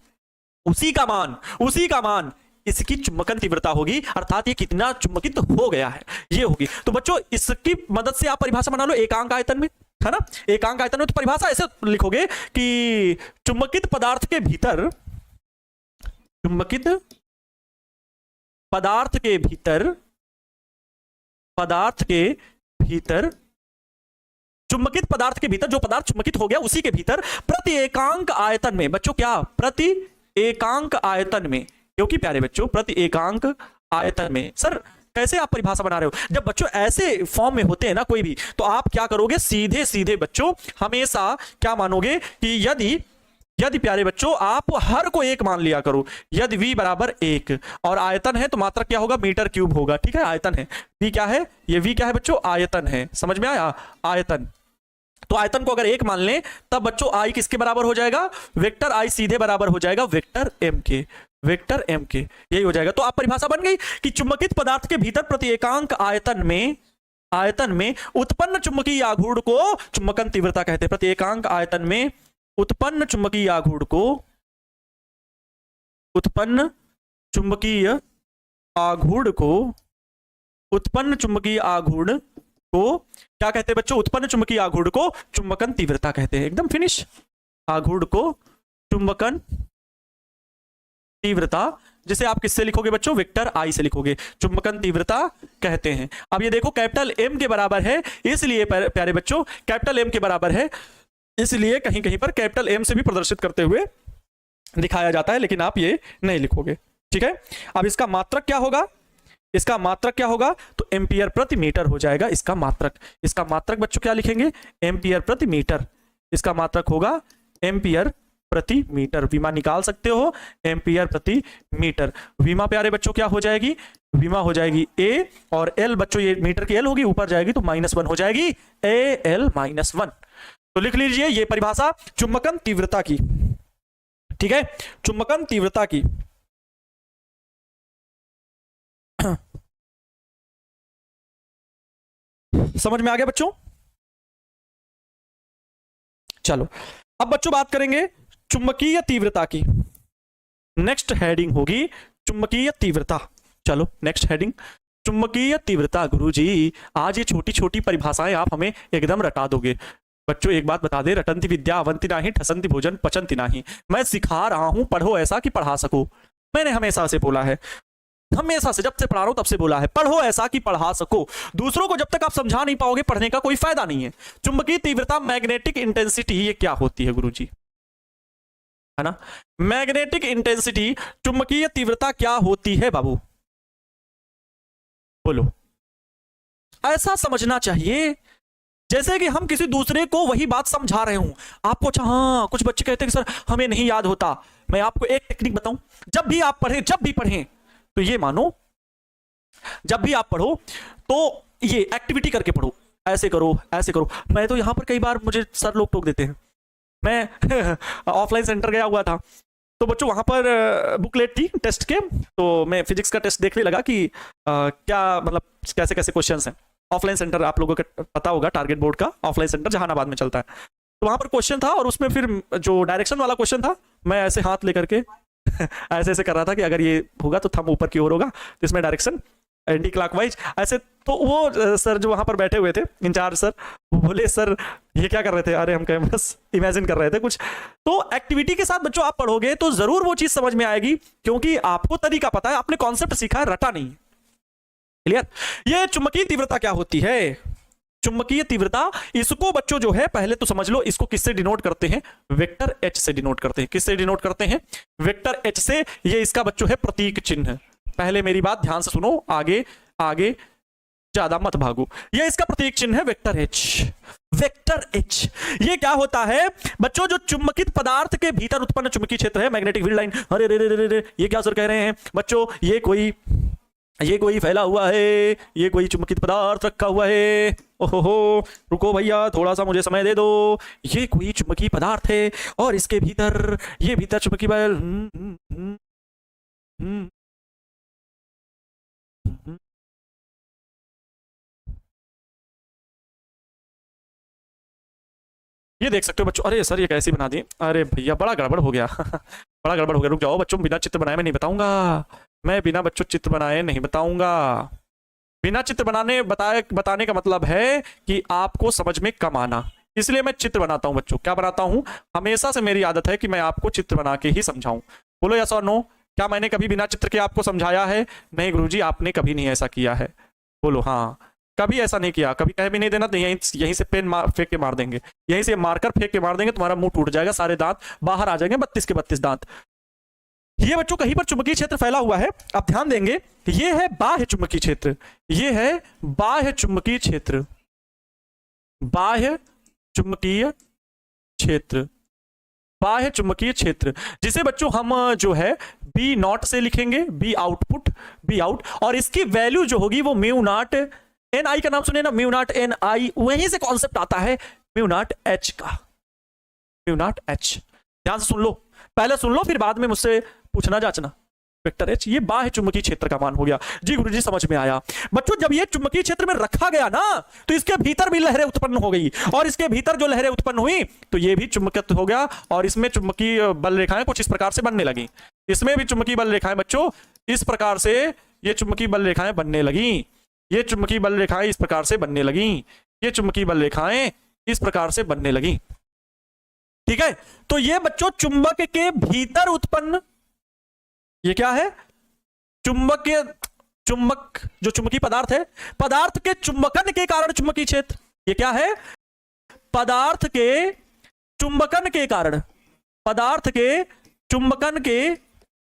उसी का मान इसकी चुंबकन तीव्रता होगी, अर्थात ये कितना चुंबकित हो गया है ये होगी। तो बच्चों इसकी मदद से आप परिभाषा बना लो एकांक आयतन में, है ना। एकांक आयतन में तो परिभाषा ऐसे लिखोगे कि चुंबकित पदार्थ के भीतर, चुंबकित पदार्थ के भीतर, चुंबकित पदार्थ के भीतर जो पदार्थ चुंबकित हो गया उसी के भीतर प्रति एकांक आयतन में, बच्चों क्या, प्रति एकांक आयतन में, क्योंकि प्यारे बच्चों प्रति एकांक आयतन में। सर कैसे आप परिभाषा बना रहे हो? जब बच्चों ऐसे फॉर्म में होते हैं ना कोई भी, तो आप क्या करोगे, सीधे सीधे बच्चों हमेशा क्या मानोगे कि यदि प्यारे बच्चों आप हर को एक मान लिया करो, यदि v बराबर 1 और आयतन है तो मात्रक क्या होगा, मीटर क्यूब होगा। ठीक है, आयतन है, v क्या है, ये v क्या है बच्चों, आयतन है, समझ में आया, आयतन। तो आयतन को अगर 1 मान लें तब बच्चों i किसके बराबर हो जाएगा, वेक्टर i सीधे बराबर हो जाएगा वेक्टर m के, वेक्टर m के, यही हो जाएगा। तो आप परिभाषा बन गई कि चुंबकित पदार्थ के भीतर प्रति एकांक आयतन में उत्पन्न चुंबकीय आघूर्ण को चुंबकन तीव्रता कहते हैं। प्रति एकांक आयतन में उत्पन्न चुंबकीय आघूर्ण को, उत्पन्न चुंबकीय आघूर्ण को क्या कहते हैं बच्चों, उत्पन्न चुंबकीय आघूर्ण को चुंबकन तीव्रता कहते हैं। एकदम फिनिश, आघूर्ण को चुंबकन तीव्रता, जिसे आप किससे लिखोगे बच्चों, वेक्टर आई से लिखोगे, चुंबकन तीव्रता कहते हैं। अब ये देखो कैपिटल M के बराबर है, इसलिए प्यारे बच्चों कैपिटल M के बराबर है, इसलिए कहीं कहीं पर कैपिटल M से भी प्रदर्शित करते हुए दिखाया जाता है, लेकिन आप ये नहीं लिखोगे। ठीक है, अब इसका मात्रक क्या होगा, इसका मात्रक क्या होगा, तो एम्पियर प्रति मीटर हो जाएगा इसका मात्रक। इसका मात्रक बच्चों क्या लिखेंगे, एम्पियर प्रति मीटर, इसका मात्रक होगा एम्पियर प्रति मीटर। विमा निकाल सकते हो, एम्पियर प्रति मीटर। विमा प्यारे बच्चों क्या हो जाएगी, विमा हो जाएगी A, और L बच्चों ये मीटर की L होगी, ऊपर जाएगी तो -1 हो जाएगी, AL -1। तो लिख लीजिए ये परिभाषा चुंबकन तीव्रता की। ठीक है, चुंबकन तीव्रता की। समझ में आ गया बच्चों? चलो अब बच्चों बात करेंगे चुंबकीय तीव्रता की। नेक्स्ट हेडिंग होगी चुंबकीय तीव्रता। चलो नेक्स्ट हेडिंग चुंबकीय तीव्रता। गुरुजी आज ये छोटी छोटी परिभाषाएं आप हमें एकदम रटा दोगे। बच्चों एक बात बता दे, रटंती विद्या अवंति नाही, ठसंती भोजन पचंती नाही। मैं सिखा रहा हूं पढ़ो ऐसा कि पढ़ा सको। मैंने हमेशा से बोला है, हमेशा से, जब से पढ़ा रहा हूं तब से बोला है, पढ़ो ऐसा कि पढ़ा सको। दूसरों को जब तक आप समझा नहीं पाओगे पढ़ने का कोई फायदा नहीं है। चुंबकीय तीव्रता मैग्नेटिक इंटेंसिटी ये क्या होती है गुरुजी, है ना? मैग्नेटिक इंटेंसिटी चुंबकीय तीव्रता क्या होती है बाबू, बोलो। ऐसा समझना चाहिए जैसे कि हम किसी दूसरे को वही बात समझा रहे हूं आपको। अच्छा हाँ, कुछ बच्चे कहते हैं कि सर हमें नहीं याद होता। मैं आपको एक टेक्निक बताऊं, जब भी आप पढ़ें, जब भी पढ़ें तो ये मानो, जब भी आप पढ़ो तो ये एक्टिविटी करके पढ़ो, ऐसे करो ऐसे करो। मैं तो यहां पर कई बार मुझे सर लोग टोक देते हैं। मैं ऑफलाइन सेंटर गया हुआ था तो बच्चों वहां पर बुकलेट थी टेस्ट के, तो मैं फिजिक्स का टेस्ट देखने लगा कि क्या मतलब कैसे कैसे क्वेश्चंस हैं। ऑफलाइन सेंटर आप लोगों को पता होगा, टारगेट बोर्ड का ऑफलाइन सेंटर जहानाबाद में चलता है। तो वहां पर क्वेश्चन था और उसमें फिर जो डायरेक्शन वाला क्वेश्चन था, मैं ऐसे हाथ लेकर के ऐसे ऐसे कर रहा था कि अगर ये होगा तो थंब ऊपर की ओर होगा, तो इसमें डायरेक्शन एंटी क्लॉकवाइज ऐसे। तो वो सर जो वहां पर बैठे हुए थे इंचार्ज सर, बोले सर ये क्या कर रहे थे? अरे हम कहें बस इमेजिन कर रहे थे कुछ। तो एक्टिविटी के साथ बच्चों आप पढ़ोगे तो जरूर वो चीज समझ में आएगी, क्योंकि आपको तरीका पता है, आपने कॉन्सेप्ट सीखा है, रटा नहीं। क्लियर? ये चुंबकीय तीव्रता क्या होती है? चुंबकीय तीव्रता, इसको बच्चों जो है पहले तो समझ लो, इसको किससे डिनोट करते हैं? वेक्टर एच से डिनोट करते हैं। किससे डिनोट करते हैं? वेक्टर एच से। ये इसका बच्चों है प्रतीक चिन्ह। पहले मेरी बात ध्यान से सुनो, आगे आगे ज्यादा मत भागो। ये इसका प्रतीक चिन्ह है वेक्टर एच। वेक्टर एच ये क्या होता है बच्चों? जो चुंबकित पदार्थ के भीतर उत्पन्न चुंबकीय क्षेत्र है, मैग्नेटिक फील्ड लाइन। अरे रे रे रे रे, ये क्या सर कह रहे हैं बच्चों? ये कोई फैला हुआ है, ये कोई चुंबकित पदार्थ रखा हुआ है। ओहो, रुको भैया थोड़ा सा मुझे समय दे दो। ये कोई चुंबकीय पदार्थ है और इसके भीतर, ये भीतर चुंबकीय बल ये देख सकते हो बच्चों। अरे सर ये कैसी बना दी? अरे भैया बड़ा गड़बड़ हो गया बड़ा गड़बड़ हो गया। रुक जाओ बच्चों, बिना चित्र बनाए मैं नहीं बताऊंगा। मैं बिना बच्चों चित्र बनाए नहीं बताऊंगा। बिना चित्र बताने का मतलब है कि आपको समझ में कम आना, इसलिए मैं चित्र बनाता हूं बच्चों। क्या बनाता हूं? हमेशा से मेरी आदत है कि मैं आपको चित्र बना के ही समझाऊं। बोलो यस और नो। क्या मैंने कभी बिना चित्र के आपको समझाया है? नहीं गुरुजी, आपने कभी नहीं ऐसा किया है। बोलो हाँ, कभी ऐसा नहीं किया। कभी कह भी नहीं देना तो यहीं से पेन फेंक के मार देंगे, यहीं से मारकर फेंक के मार देंगे, तुम्हारा मुंह टूट जाएगा, सारे दांत बाहर आ जाएंगे, 32 के 32 दांत। ये बच्चों कहीं पर चुंबकीय क्षेत्र फैला हुआ है, आप ध्यान देंगे। ये है बाह्य चुंबकीय क्षेत्र, ये है बाह्य चुंबकीय क्षेत्र, बाह्य चुंबकीय क्षेत्र, बाह्य चुंबकीय क्षेत्र, जिसे बच्चों हम जो है बी नॉट से लिखेंगे, बी आउटपुट, बी आउट। और इसकी वैल्यू जो होगी वो म्यू नॉट एन आई का नाम सुने ना, म्यू नॉट एन आई, वहीं से कॉन्सेप्ट आता है म्यू नॉट एच का, म्यू नॉट एच। ध्यान से सुन लो, पहले सुन लो फिर बाद में मुझसे पूछना जांचना। वेक्टर एच ये बाह्य चुंबकीय क्षेत्र का मान हो गया। जी गुरुजी समझ में आया। बच्चों जब ये चुंबकीय क्षेत्र में रखा गया ना, तो इसके भीतर भी लहरें उत्पन्न हो गई, और इसके भीतर जो लहरें उत्पन्न हुई तो ये भी चुंबकत्व हो गया, और इसमें चुंबकीय बल रेखाएं कुछ इस प्रकार से बनने लगी। इसमें भी चुंबकीय बल रेखाएं बच्चों इस प्रकार से, ये चुंबकीय बल रेखाएं बनने लगी, ये चुंबकीय बल रेखाएं इस प्रकार से बनने लगी, ये चुंबकीय बल रेखाएं इस प्रकार से बनने लगी। ठीक है, तो ये बच्चों चुंबक के भीतर उत्पन्न, ये क्या है? चुंबक जो चुंबकीय पदार्थ है, पदार्थ के चुंबकन के कारण चुंबकीय क्षेत्र। ये क्या है? पदार्थ के चुंबकन के कारण, पदार्थ के चुंबकन के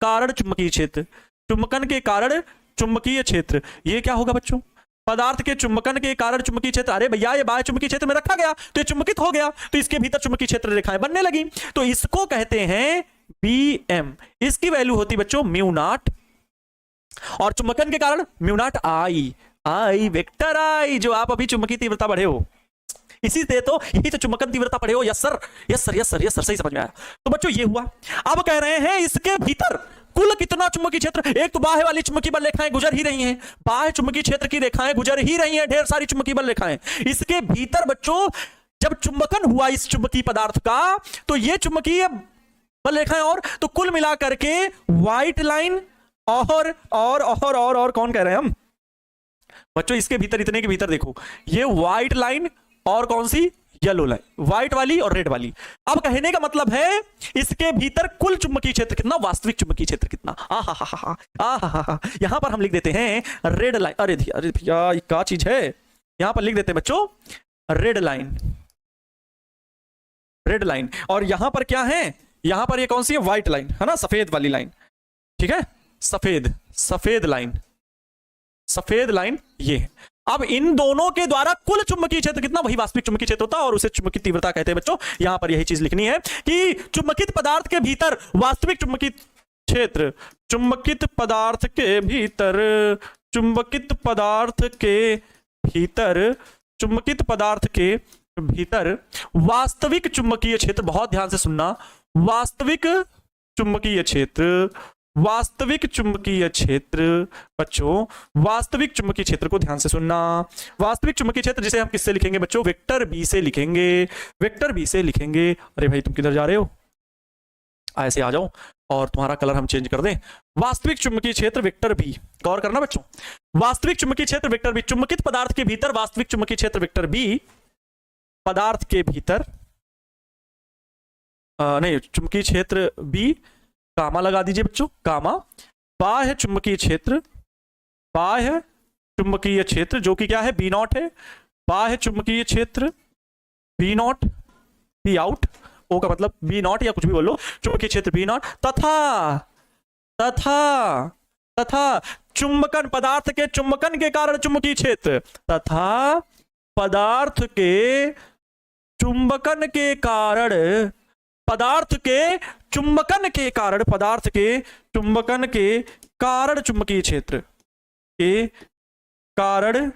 कारण चुंबकीय क्षेत्र, चुंबकन के कारण चुंबकीय क्षेत्र। ये क्या होगा बच्चों? पदार्थ के चुंबकन के कारण चुंबकीय क्षेत्र। अरे भैया ये बाह्य चुंबकीय क्षेत्र में रखा गया तो ये चुंबकित हो गया, तो इसके भीतर चुंबकीय क्षेत्र रेखाएं बनने लगी, तो इसको कहते हैं बी एम। इसकी वैल्यू होती बच्चों म्यू नॉट, और चुंबकन के कारण mu not I, I vector आई, जो आप अभी चुंबकीय तीव्रता पढ़े हो, इसी से तो यही तो चुंबकन तीव्रता पढ़े हो। Yes sir, yes sir, yes sir, yes sir, सही समझ में आया। तो बच्चों ये हुआ। अब कह रहे हैं इसके भीतर कुल कितना चुंबकीय क्षेत्र? एक तो बाह्य वाली चुंबकीय बल रेखाएं गुजर ही रही हैं, बाह्य चुंबकीय क्षेत्र की रेखाएं गुजर ही रही हैं, ढेर सारी चुंबकीय बल रेखाएं। इसके भीतर बच्चों जब चुंबकन हुआ इस चुंबकीय पदार्थ का, तो ये चुंबकीय बल रेखाएं और तो कुल मिलाकर के व्हाइट लाइन और कौन कह रहे हैं हम बच्चों? इसके भीतर, इतने के भीतर देखो, ये व्हाइट लाइन और कौन सी? येलो लाइन, व्हाइट वाली और रेड वाली। अब कहने का मतलब है इसके भीतर कुल चुंबकीय क्षेत्र कितना, वास्तविक चुंबकीय क्षेत्र कितना। यहां पर हम लिख देते हैं रेड लाइन। अरे भैया ये क्या चीज है, यहां पर लिख देते हैं बच्चों रेड लाइन, रेड लाइन। और यहां पर क्या है, यहां पर ये कौन सी है, व्हाइट लाइन है ना, सफेद वाली लाइन, ठीक है, सफेद लाइन, सफेद लाइन ये है। अब इन दोनों के द्वारा कुल चुंबकीय क्षेत्र कितना, वही वास्तविक चुंबकीय क्षेत्र होता है और उसे चुंबकीय तीव्रता कहते हैं बच्चों। यहां पर यही चीज लिखनी है कि चुंबकित पदार्थ के भीतर वास्तविक चुंबकीय क्षेत्र, चुंबकित पदार्थ के भीतर, चुंबकित पदार्थ के भीतर, चुंबकित पदार्थ के भीतर वास्तविक चुंबकीय क्षेत्र, बहुत ध्यान से सुनना, वास्तविक चुंबकीय क्षेत्र, वास्तविक चुंबकीय क्षेत्र बच्चों, वास्तविक चुंबकीय क्षेत्र को ध्यान से सुनना। वास्तविक चुंबकीय क्षेत्र जिसे हम किससे लिखेंगे बच्चों, वेक्टर बी से लिखेंगे, वेक्टर बी से लिखेंगे। अरे भाई तुम किधर जा रहे हो, ऐसे आ जाओ और तुम्हारा कलर हम चेंज कर दें। वास्तविक चुंबकीय क्षेत्र वेक्टर बी, गौर करना बच्चों, वास्तविक चुंबकीय क्षेत्र वेक्टर बी, चुंबकित पदार्थ के भीतर वास्तविक चुंबकीय क्षेत्र वेक्टर बी, पदार्थ के भीतर नहीं, चुंबकीय क्षेत्र बी, कामा लगा दीजिए बच्चों, कामा, बाह्य चुंबकीय क्षेत्र, बाह्य चुंबकीय क्षेत्र जो कि क्या है, बी नॉट है, बाह्य चुंबकीय क्षेत्र बी नॉट, बी आउट, ओ का मतलब बी नॉट या कुछ भी बोलो, चुंबकीय क्षेत्र बी नॉट, तथा तथा तथा चुंबकन, पदार्थ के चुंबकन के कारण चुंबकीय क्षेत्र, तथा पदार्थ के चुंबकन के कारण, पदार्थ के चुंबकन के कारण, पदार्थ के चुंबकन के कारण चुंबकीय क्षेत्र के कारण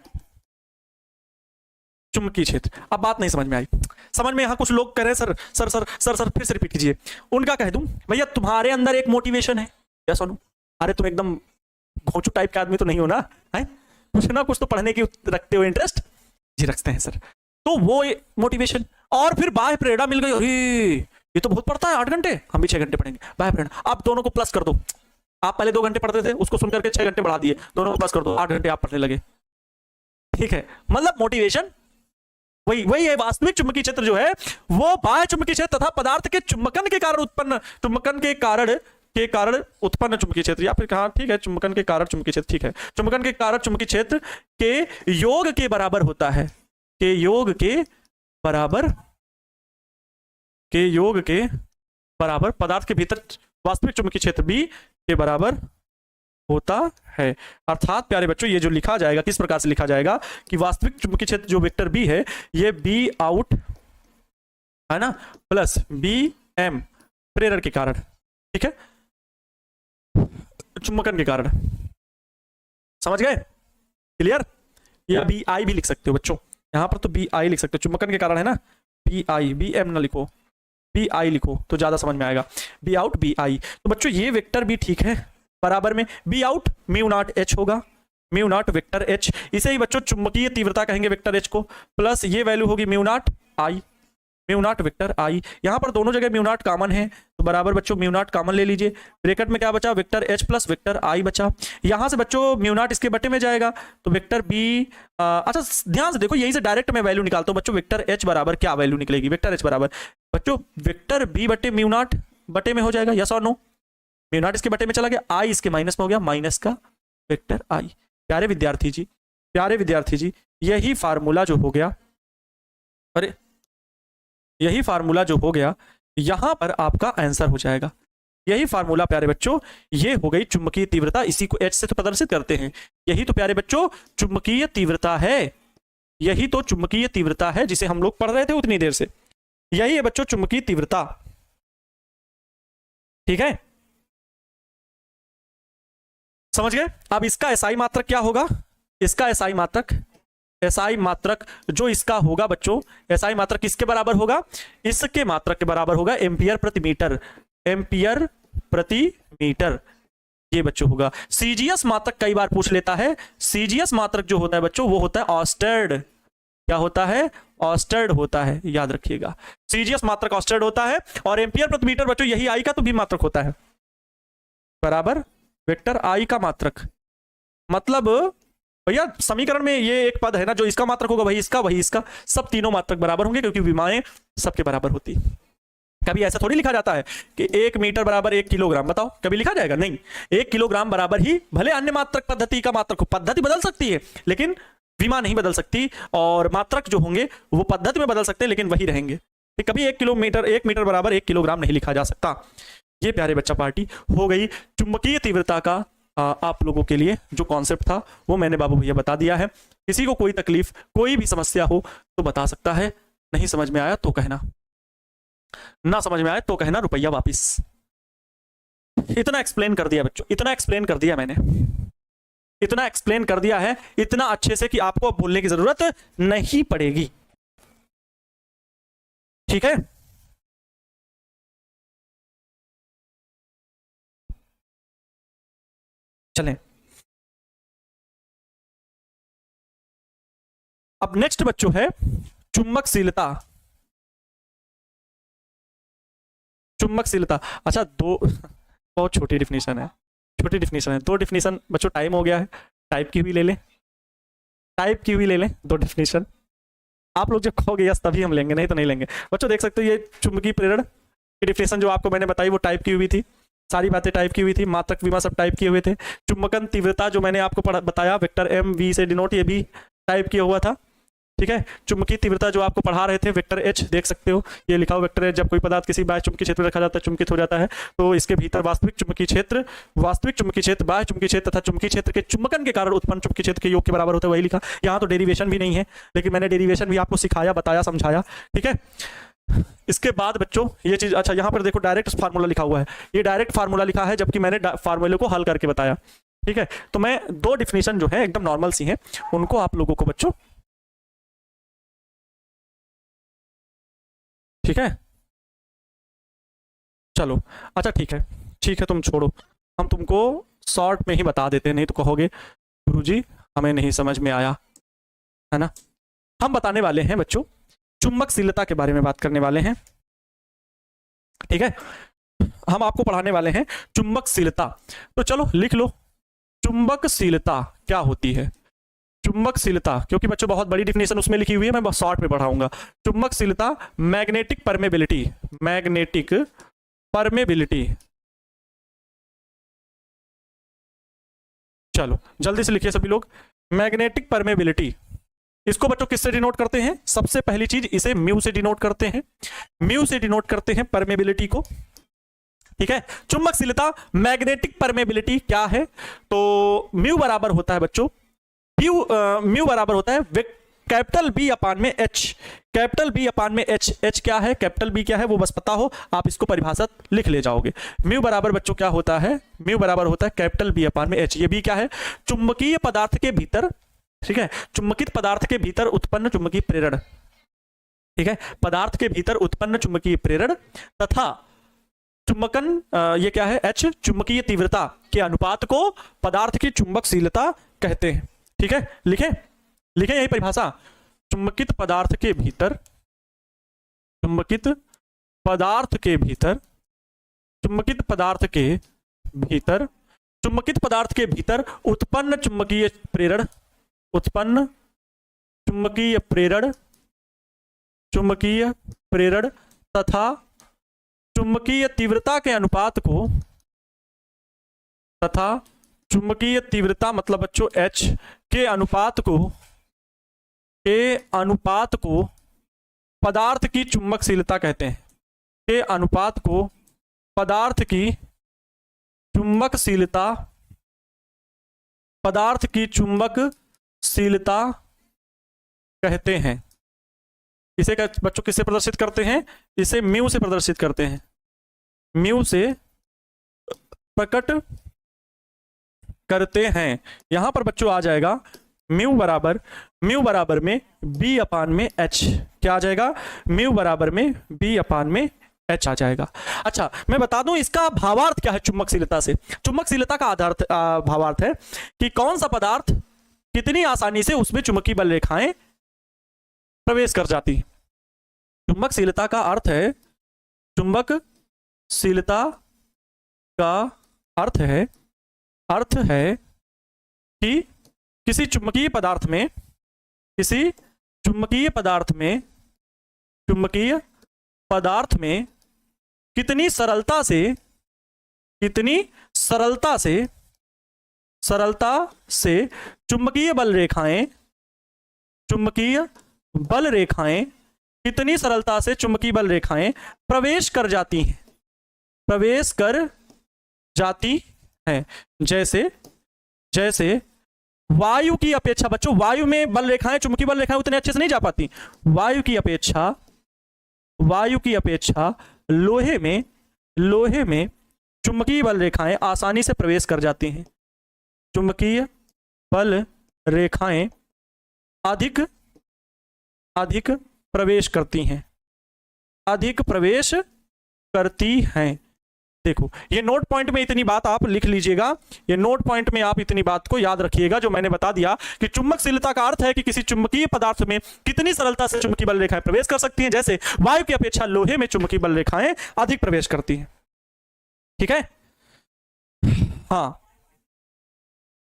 चुंबकीय क्षेत्र। अब बात नहीं समझ में आई, समझ में, यहां कुछ लोग कह रहे हैं sir sir sir sir sir फिर से रिपीट कीजिए। उनका कह दूं भैया तुम्हारे अंदर एक मोटिवेशन है, क्या सुनू, अरे तुम एकदम घोंचू टाइप के आदमी तो नहीं हो ना, है कुछ ना कुछ तो पढ़ने की रखते हो इंटरेस्ट, जी रखते हैं सर, तो वो मोटिवेशन, और फिर बाह्य प्रेरणा मिल गई, अरे ये तो बहुत पढ़ता है 8 घंटे, हम भी 6 घंटे पढ़ेंगे, बाह्य प्रेरणा। आप दोनों को प्लस कर दो, आप पहले 2 घंटे पढ़ते थे, उसको सुनकर के 6 घंटे बढ़ा दिए, दोनों को प्लस कर दो, 8 घंटे आप पढ़ने लगे, ठीक है, मतलब मोटिवेशन वही है। वास्तविक चुंबकीय क्षेत्र जो है वो बाह्य चुंबकीय क्षेत्र तथा पदार्थ के चुंबकन के कारण उत्पन्न, चुंबकन के कारण उत्पन्न चुंबकीय क्षेत्र, या फिर कहा ठीक है चुंबकन के कारण चुंबकीय क्षेत्र, ठीक है, चुंबकन के कारण चुंबकीय क्षेत्र के योग के बराबर होता है, के योग के बराबर, के योग के बराबर पदार्थ के भीतर वास्तविक चुंबकीय क्षेत्र बी के बराबर होता है। अर्थात प्यारे बच्चों ये जो लिखा जाएगा, किस प्रकार से लिखा जाएगा कि वास्तविक चुंबकीय क्षेत्र जो वेक्टर बी है, ये बी आउट है ना, प्लस बी एम प्रेरण के कारण, ठीक है, चुंबकन के कारण, समझ गए, क्लियर। ये बी आई भी लिख सकते हो बच्चों, यहां पर तो बी आई लिख सकते हो, चुंबकन के कारण है ना, बी आई, बी एम ना लिखो, बी आई लिखो तो ज्यादा समझ में आएगा, बी आउट बी आई। तो बच्चों ये वेक्टर भी ठीक है, बराबर में be out mu naught H होगा, म्यू नॉट वेक्टर एच, इसे ही बच्चों चुंबकीय तीव्रता कहेंगे वेक्टर एच को, प्लस ये वैल्यू होगी mu not I, mu naught vector आई। यहां पर दोनों जगह म्यू नॉट कॉमन है तो बराबर बच्चों म्यू नॉट कॉमन ले लीजिए, ब्रैकेट में क्या बचा, वेक्टर एच प्लस वेक्टर आई बचा। यहां से बच्चों म्यू नॉट इसके बटे में जाएगा तो वेक्टर बी, अच्छा ध्यान से देखो, यहीं से डायरेक्ट मैं वैल्यू निकालता हूं बच्चों, वेक्टर एच बराबर क्या वैल्यू निकलेगी, वेक्टर एच बराबर बच्चों वेक्टर बी बटे म्यू नॉट बटे में हो जाएगा, यस और नो, म्यू नॉट इसके बटे में चला गया, आई इसके माइनस में हो गया, माइनस का वेक्टर आई। प्यारे विद्यार्थी जी, प्यारे विद्यार्थी जी, यही फार्मूला जो हो गया, अरे यही फार्मूला जो हो गया यहां पर आपका आंसर हो जाएगा। यही फार्मूला प्यारे बच्चों, ये हो गई चुंबकीय तीव्रता, इसी को एच से तो प्रदर्शित करते हैं, यही तो प्यारे बच्चों चुंबकीय तीव्रता है, यही तो चुंबकीय तीव्रता है जिसे हम लोग पढ़ रहे थे उतनी देर से, यही है बच्चों चुंबकीय तीव्रता, ठीक है, समझ गए। अब इसका एसआई मात्रक क्या होगा, इसका एसआई मात्रक, एसआई मात्रक जो इसका होगा बच्चों, एसआई मात्रक किसके बराबर होगा, इसके मात्रक के बराबर होगा, एम्पियर प्रति मीटर, एम्पियर प्रति मीटर ये बच्चों होगा। सीजीएस मात्रक कई बार पूछ लेता है, सीजीएस मात्रक जो होता है बच्चों वो होता है ऑस्टेड, क्या होता है, ऑस्टेड होता है, याद रखिएगा, सीजीएस मात्रक ऑस्टेड होता है, और एम्पियर प्रति मीटर बच्चों यही आई का तो भी मात्रक होता है, बराबर वेक्टर आई का मात्रक, मतलब भैया समीकरण में ये एक पद है ना, जो इसका मात्रक होगा वही इसका, वही इसका, सब तीनों मात्रक बराबर होंगे क्योंकि विमाएं सबके बराबर होती। कभी ऐसा थोड़ी लिखा जाता है कि 1 मीटर बराबर 1 किलोग्राम, बताओ कभी लिखा जाएगा? नहीं। 1 किलोग्राम बराबर ही, भले अन्य मात्रक पद्धति का मात्रक हो, पद्धति बदल सकती है लेकिन विमा नहीं बदल सकती, और मात्रक जो होंगे वो पद्धति में बदल सकते हैं लेकिन वही रहेंगे। कभी 1 मीटर बराबर 1 किलोग्राम नहीं लिखा जा सकता। ये प्यारे बच्चा पार्टी हो गई चुंबकीय तीव्रता का आप लोगों के लिए जो कॉन्सेप्ट था वो मैंने बाबू भैया बता दिया है। किसी को कोई तकलीफ, कोई भी समस्या हो तो बता सकता है, नहीं समझ में आया तो कहना, ना समझ में आया तो कहना रुपया वापिस। इतना एक्सप्लेन कर दिया बच्चों, इतना एक्सप्लेन कर दिया मैंने, इतना एक्सप्लेन कर दिया है इतना अच्छे से कि आपको अब बोलने की जरूरत नहीं पड़ेगी। ठीक है, चलें। अब नेक्स्ट बच्चों है चुंबकशीलता। चुंबकशीलता, अच्छा दो बहुत छोटी डिफिनेशन है, छोटी डिफिनेशन है, दो डिफिनेशन बच्चों, टाइम हो गया है, टाइप की हुई ले लें, टाइप की हुई ले लें दो डिफिनेशन। आप लोग जब कहोगे यस तभी हम लेंगे, नहीं तो नहीं लेंगे। बच्चों देख सकते हो ये चुंबकीय प्रेरण की डिफिनेशन जो आपको मैंने बताई वो टाइप की हुई थी, सारी बातें टाइप की हुई थी, मात्रक विमा सब टाइप किए हुए थे। चुंबकन तीव्रता जो मैंने आपको बताया वेक्टर एम वी से डिनोट, ये भी टाइप किया हुआ था। ठीक है, चुंबकीय तीव्रता जो आपको पढ़ा रहे थे वेक्टर एच, देख सकते हो ये लिखा हुआ वेक्टर एच। जब कोई पदार्थ किसी बाह्य चुंबकीय क्षेत्र में रखा जाता है, चुंबकित हो जाता है, तो इसके भीतर वास्तविक चुंबकीय क्षेत्र, बाह्य चुंबकीय क्षेत्र तथा चुंबकीय क्षेत्र के चुंबकन के कारण उत्पन्न चुंबकीय क्षेत्र के योग के बराबर होता है, वही लिखा। यहाँ तो डेरिवेशन भी नहीं है, लेकिन मैंने डेरिवेशन भी आपको सिखाया, बताया, समझाया। ठीक है, इसके बाद बच्चों ये चीज, अच्छा यहाँ पर देखो डायरेक्ट फार्मूला लिखा हुआ है, ये डायरेक्ट फार्मूला लिखा है जबकि मैंने फार्मूले को हल करके बताया। ठीक है, तो मैं दो डिफिनेशन जो है एकदम नॉर्मल सी हैं, उनको आप लोगों को बच्चों, ठीक है, चलो अच्छा ठीक है, ठीक है तुम छोड़ो, हम तुमको शॉर्ट में ही बता देते हैं, नहीं तो कहोगे गुरुजी हमें नहीं समझ में आया, है ना। हम बताने वाले हैं बच्चों चुंबकशीलता के बारे में बात करने वाले हैं। ठीक है, हम आपको पढ़ाने वाले हैं चुंबकशीलता। तो चलो लिख लो, चुंबकशीलता क्या होती है। चुंबकशीलता, क्योंकि बच्चों बहुत बड़ी डिफिनेशन उसमें लिखी हुई है, मैं शॉर्ट में पढ़ाऊंगा। चुंबकशीलता मैग्नेटिक परमेबिलिटी, मैग्नेटिक परमेबिलिटी, चलो जल्दी से लिखिए सभी लोग, मैग्नेटिक परमेबिलिटी। इसको बच्चों किससे डिनोट करते हैं? सबसे पहली चीज इसे म्यू से डिनोट करते हैं, म्यू से डिनोट करते हैं परमेबिलिटी को। ठीक है, चुंबकशीलता मैग्नेटिक परमेबिलिटी क्या है, तो म्यू बराबर होता है बच्चों, म्यू बराबर होता है कैपिटल बी अपान में एच, कैपिटल बी अपान में एच। एच क्या है, कैपिटल बी क्या है वो बस पता हो, आप इसको परिभाषा लिख ले जाओगे। म्यू बराबर बच्चों क्या होता है, म्यू बराबर होता है कैपिटल बी अपान में एच। ये बी क्या है, चुंबकीय पदार्थ के भीतर, ठीक है, चुंबकित पदार्थ के भीतर उत्पन्न चुंबकीय प्रेरण। ठीक है, पदार्थ के भीतर उत्पन्न चुंबकीय प्रेरण तथा चुंबकन, ये क्या है एच, चुंबकीय तीव्रता के अनुपात को पदार्थ की चुंबकशीलता कहते हैं। ठीक है, लिखे लिखे यही परिभाषा, चुंबकित पदार्थ के भीतर, चुंबकित पदार्थ के भीतर, चुंबकित पदार्थ के भीतर, चुंबकित पदार्थ के भीतर उत्पन्न चुंबकीय प्रेरण, उत्पन्न चुंबकीय प्रेरण, चुंबकीय प्रेरण तथा चुंबकीय तीव्रता के अनुपात को, तथा चुंबकीय तीव्रता मतलब बच्चों H के अनुपात को, के अनुपात को पदार्थ की चुंबकशीलता कहते हैं, के अनुपात को पदार्थ की चुंबकशीलता, पदार्थ की चुंबकशीलता कहते हैं। इसे बच्चों किससे प्रदर्शित करते हैं, इसे म्यू से प्रदर्शित करते हैं, म्यू से प्रकट करते हैं। यहां पर बच्चों आ जाएगा म्यू बराबर में बी अपान में एच, क्या आ जाएगा, म्यू बराबर में बी अपान में एच आ जाएगा। अच्छा मैं बता दूं इसका भावार्थ क्या है चुंबकशीलता से। चुंबकशीलता का भावार्थ है कि कौन सा पदार्थ कितनी आसानी से उसमें चुंबकीय बल रेखाएं प्रवेश कर जाती। चुंबकशीलता का अर्थ है, चुंबकशीलता का अर्थ है कि किसी चुंबकीय पदार्थ में, किसी चुंबकीय पदार्थ में, चुंबकीय पदार्थ में कितनी सरलता से, कितनी सरलता से, सरलता से चुंबकीय बल रेखाएं, चुंबकीय बल रेखाएं, कितनी सरलता से चुंबकीय बल रेखाएं प्रवेश कर जाती हैं, प्रवेश कर जाती हैं। जैसे, जैसे वायु की अपेक्षा, बच्चों वायु में बल रेखाएं, चुंबकीय बल रेखाएं उतने अच्छे से नहीं जा पाती। वायु की अपेक्षा, वायु की अपेक्षा लोहे में, लोहे में चुंबकीय बल रेखाएं आसानी से प्रवेश कर जाती हैं। चुंबकीय बल रेखाएं अधिक, अधिक प्रवेश करती हैं, अधिक प्रवेश करती हैं। देखो ये नोट पॉइंट में इतनी बात आप लिख लीजिएगा, ये नोट पॉइंट में आप इतनी बात को याद रखिएगा जो मैंने बता दिया कि चुंबकशीलता का अर्थ है कि किसी चुंबकीय पदार्थ में कितनी सरलता से चुंबकीय बल रेखाएं प्रवेश कर सकती हैं। जैसे वायु की अपेक्षा लोहे में चुंबकीय बल रेखाएं अधिक प्रवेश करती हैं। ठीक है, हाँ,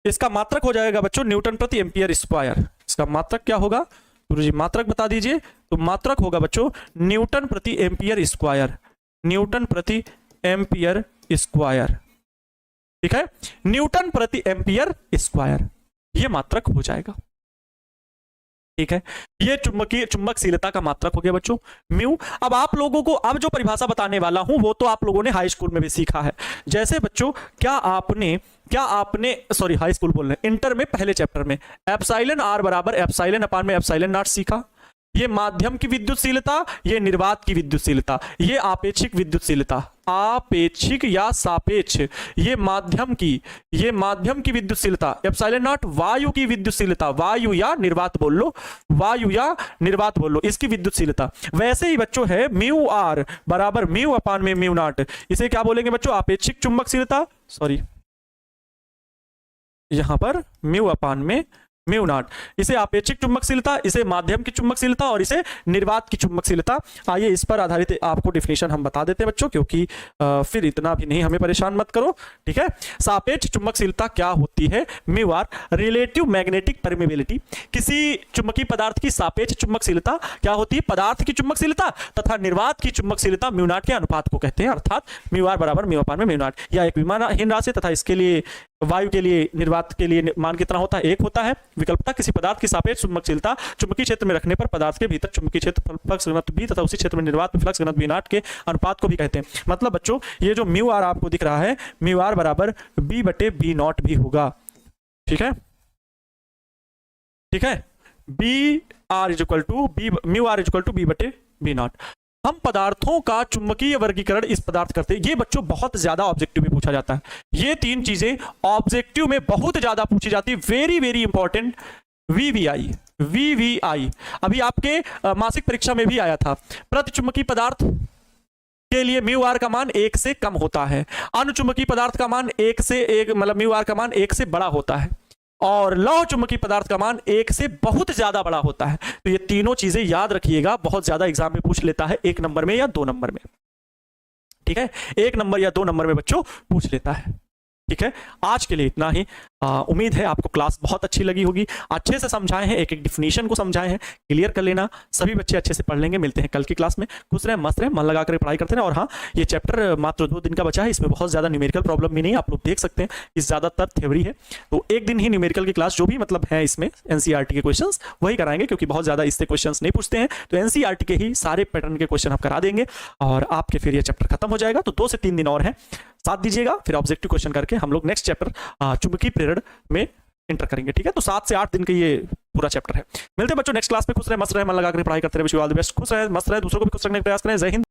इसका मात्रक हो जाएगा बच्चों न्यूटन प्रति एम्पियर स्क्वायर। इसका मात्रक क्या होगा गुरुजी, मात्रक बता दीजिए। तो मात्रक होगा बच्चों न्यूटन प्रति एम्पियर स्क्वायर, न्यूटन प्रति एम्पियर स्क्वायर। ठीक है, न्यूटन प्रति एम्पियर स्क्वायर, ये मात्रक हो जाएगा। ठीक है, ये चुंबकीय, चुंबकशीलता का मात्रक हो गया बच्चों म्यू। अब आप लोगों को अब जो परिभाषा बताने वाला हूं वो तो आप लोगों ने हाई स्कूल में भी सीखा है। जैसे बच्चों क्या आपने सॉरी हाई स्कूल बोल रहे हैं, इंटर में पहले चैप्टर में एप्सिलॉन आर बराबर एप्सिलॉन अपान में एप्सिलॉन नॉट सीखा। ये माध्यम की विद्युतशीलता, ये निर्वात की विद्युतशीलता, ये आपेक्षिक विद्युतशीलता, आपेक्षिक या सापेक्ष, ये माध्यम की विद्युतशीलता। एप्सिलॉन नॉट वायु की विद्युतशीलता, वायु या निर्वात बोल लो, वायु या निर्वात बोल लो, इसकी विद्युतशीलता। वैसे ही बच्चों है म्यू आर बराबर म्यू अपान में म्यू नॉट, इसे क्या बोलेंगे बच्चों आपेक्षिक चुंबकशीलता, सॉरी यहां पर म्यू अपान में म्यू नॉट, इसे आपेक्षिक चुंबकशीलता, इसे माध्यम की चुंबकशीलता और इसे निर्वात की चुंबकशीलता। आइए इस पर आधारित आपको डिफिनेशन हम बता देते हैं बच्चों, क्योंकि फिर इतना भी नहीं हमें परेशान मत करो। ठीक है, सापेक्ष चुंबकशीलता क्या होती है mu r, relative magnetic permeability. किसी चुंबकीय पदार्थ की सापेक्ष चुंबकशीलता क्या होती है, पदार्थ की चुंबकशीलता तथा निर्वात की चुंबकशीलता म्यू नॉट के अनुपात को कहते हैं। अर्थात म्यू आर बराबर म्यू अपान में म्यू नॉट। या एक विमानहीन राशि तथा इसके लिए वायु के लिए, निर्वात के लिए मान कितना होता है, एक होता है। विकल्पता किसी पदार्थ की सापेक्ष चुंबकशीलता चुंबकीय क्षेत्र में रखने पर पदार्थ के भीतर चुंबकीय क्षेत्र फ्लक्स घनत्व भी तथा उसी क्षेत्र में निर्वात में फ्लक्स घनत्व भी नॉट के अनुपात को भी कहते हैं। मतलब बच्चों ये जो म्यू आर आपको दिख रहा है, म्यू आर बराबर बी बटे बी नॉट भी होगा। ठीक है, ठीक है, B r is equal to B, mu r is equal to B बटे बी नॉट। हम पदार्थों का चुंबकीय वर्गीकरण इस पदार्थ करते हैं। ये बच्चों बहुत ज्यादा ऑब्जेक्टिव में पूछा जाता है। ये तीन चीजें ऑब्जेक्टिव में बहुत ज्यादा पूछी जाती है, very very important. VVI, VVI अभी आपके मासिक परीक्षा में भी आया था। प्रतिचुंबकीय पदार्थ के लिए म्यू आर का मान 1 से कम होता है, अनुचुंबकीय पदार्थ का मान 1 से 1 मतलब म्यू आर का मान 1 से बड़ा होता है, और लौह चुंबकीय पदार्थ का मान 1 से बहुत ज्यादा बड़ा होता है। तो ये तीनों चीजें याद रखिएगा, बहुत ज्यादा एग्जाम में पूछ लेता है, 1 नंबर में या 2 नंबर में। ठीक है, 1 नंबर या 2 नंबर में बच्चों पूछ लेता है। ठीक है, आज के लिए इतना ही। उम्मीद है आपको क्लास बहुत अच्छी लगी होगी, अच्छे से समझाए हैं, एक एक डिफिनेशन को समझाए हैं, क्लियर कर लेना। सभी बच्चे अच्छे से पढ़ लेंगे। मिलते हैं कल की क्लास में। खुश रहें, मस्त रहें, मन लगाकर पढ़ाई करते रहें। और हाँ, ये चैप्टर मात्र 2 दिन का बचा है, इसमें बहुत ज्यादा न्यूमेरिकल प्रॉब्लम भी नहीं, आप लोग देख सकते हैं कि ज्यादातर थ्योरी है। तो 1 दिन ही न्यूमेरिकल की क्लास जो भी मतलब है इसमें एनसीईआरटी के क्वेश्चंस वही कराएंगे, क्योंकि बहुत ज्यादा इससे क्वेश्चंस नहीं पूछते हैं। तो एनसीईआरटी के ही सारे पैटर्न के क्वेश्चन आप करा देंगे और आपके फिर ये चैप्टर खत्म हो जाएगा। तो 2 से 3 दिन और है, साथ दीजिएगा। फिर ऑब्जेक्टिव क्वेश्चन करके हम लोग नेक्स्ट चैप्टर चुंबकीय प्रेरण में इंटर करेंगे। ठीक है, तो 7 से 8 दिन का ये पूरा चैप्टर है। मिलते हैं बच्चों नेक्स्ट क्लास में। खुश रहे, मस्त रहे, मन लगाकर पढ़ाई करते रहे। Wish you all the best. खुश रहे, मस्त रहे, दूसरों को भी खुश रखने का प्रयास करें। जय हिंद।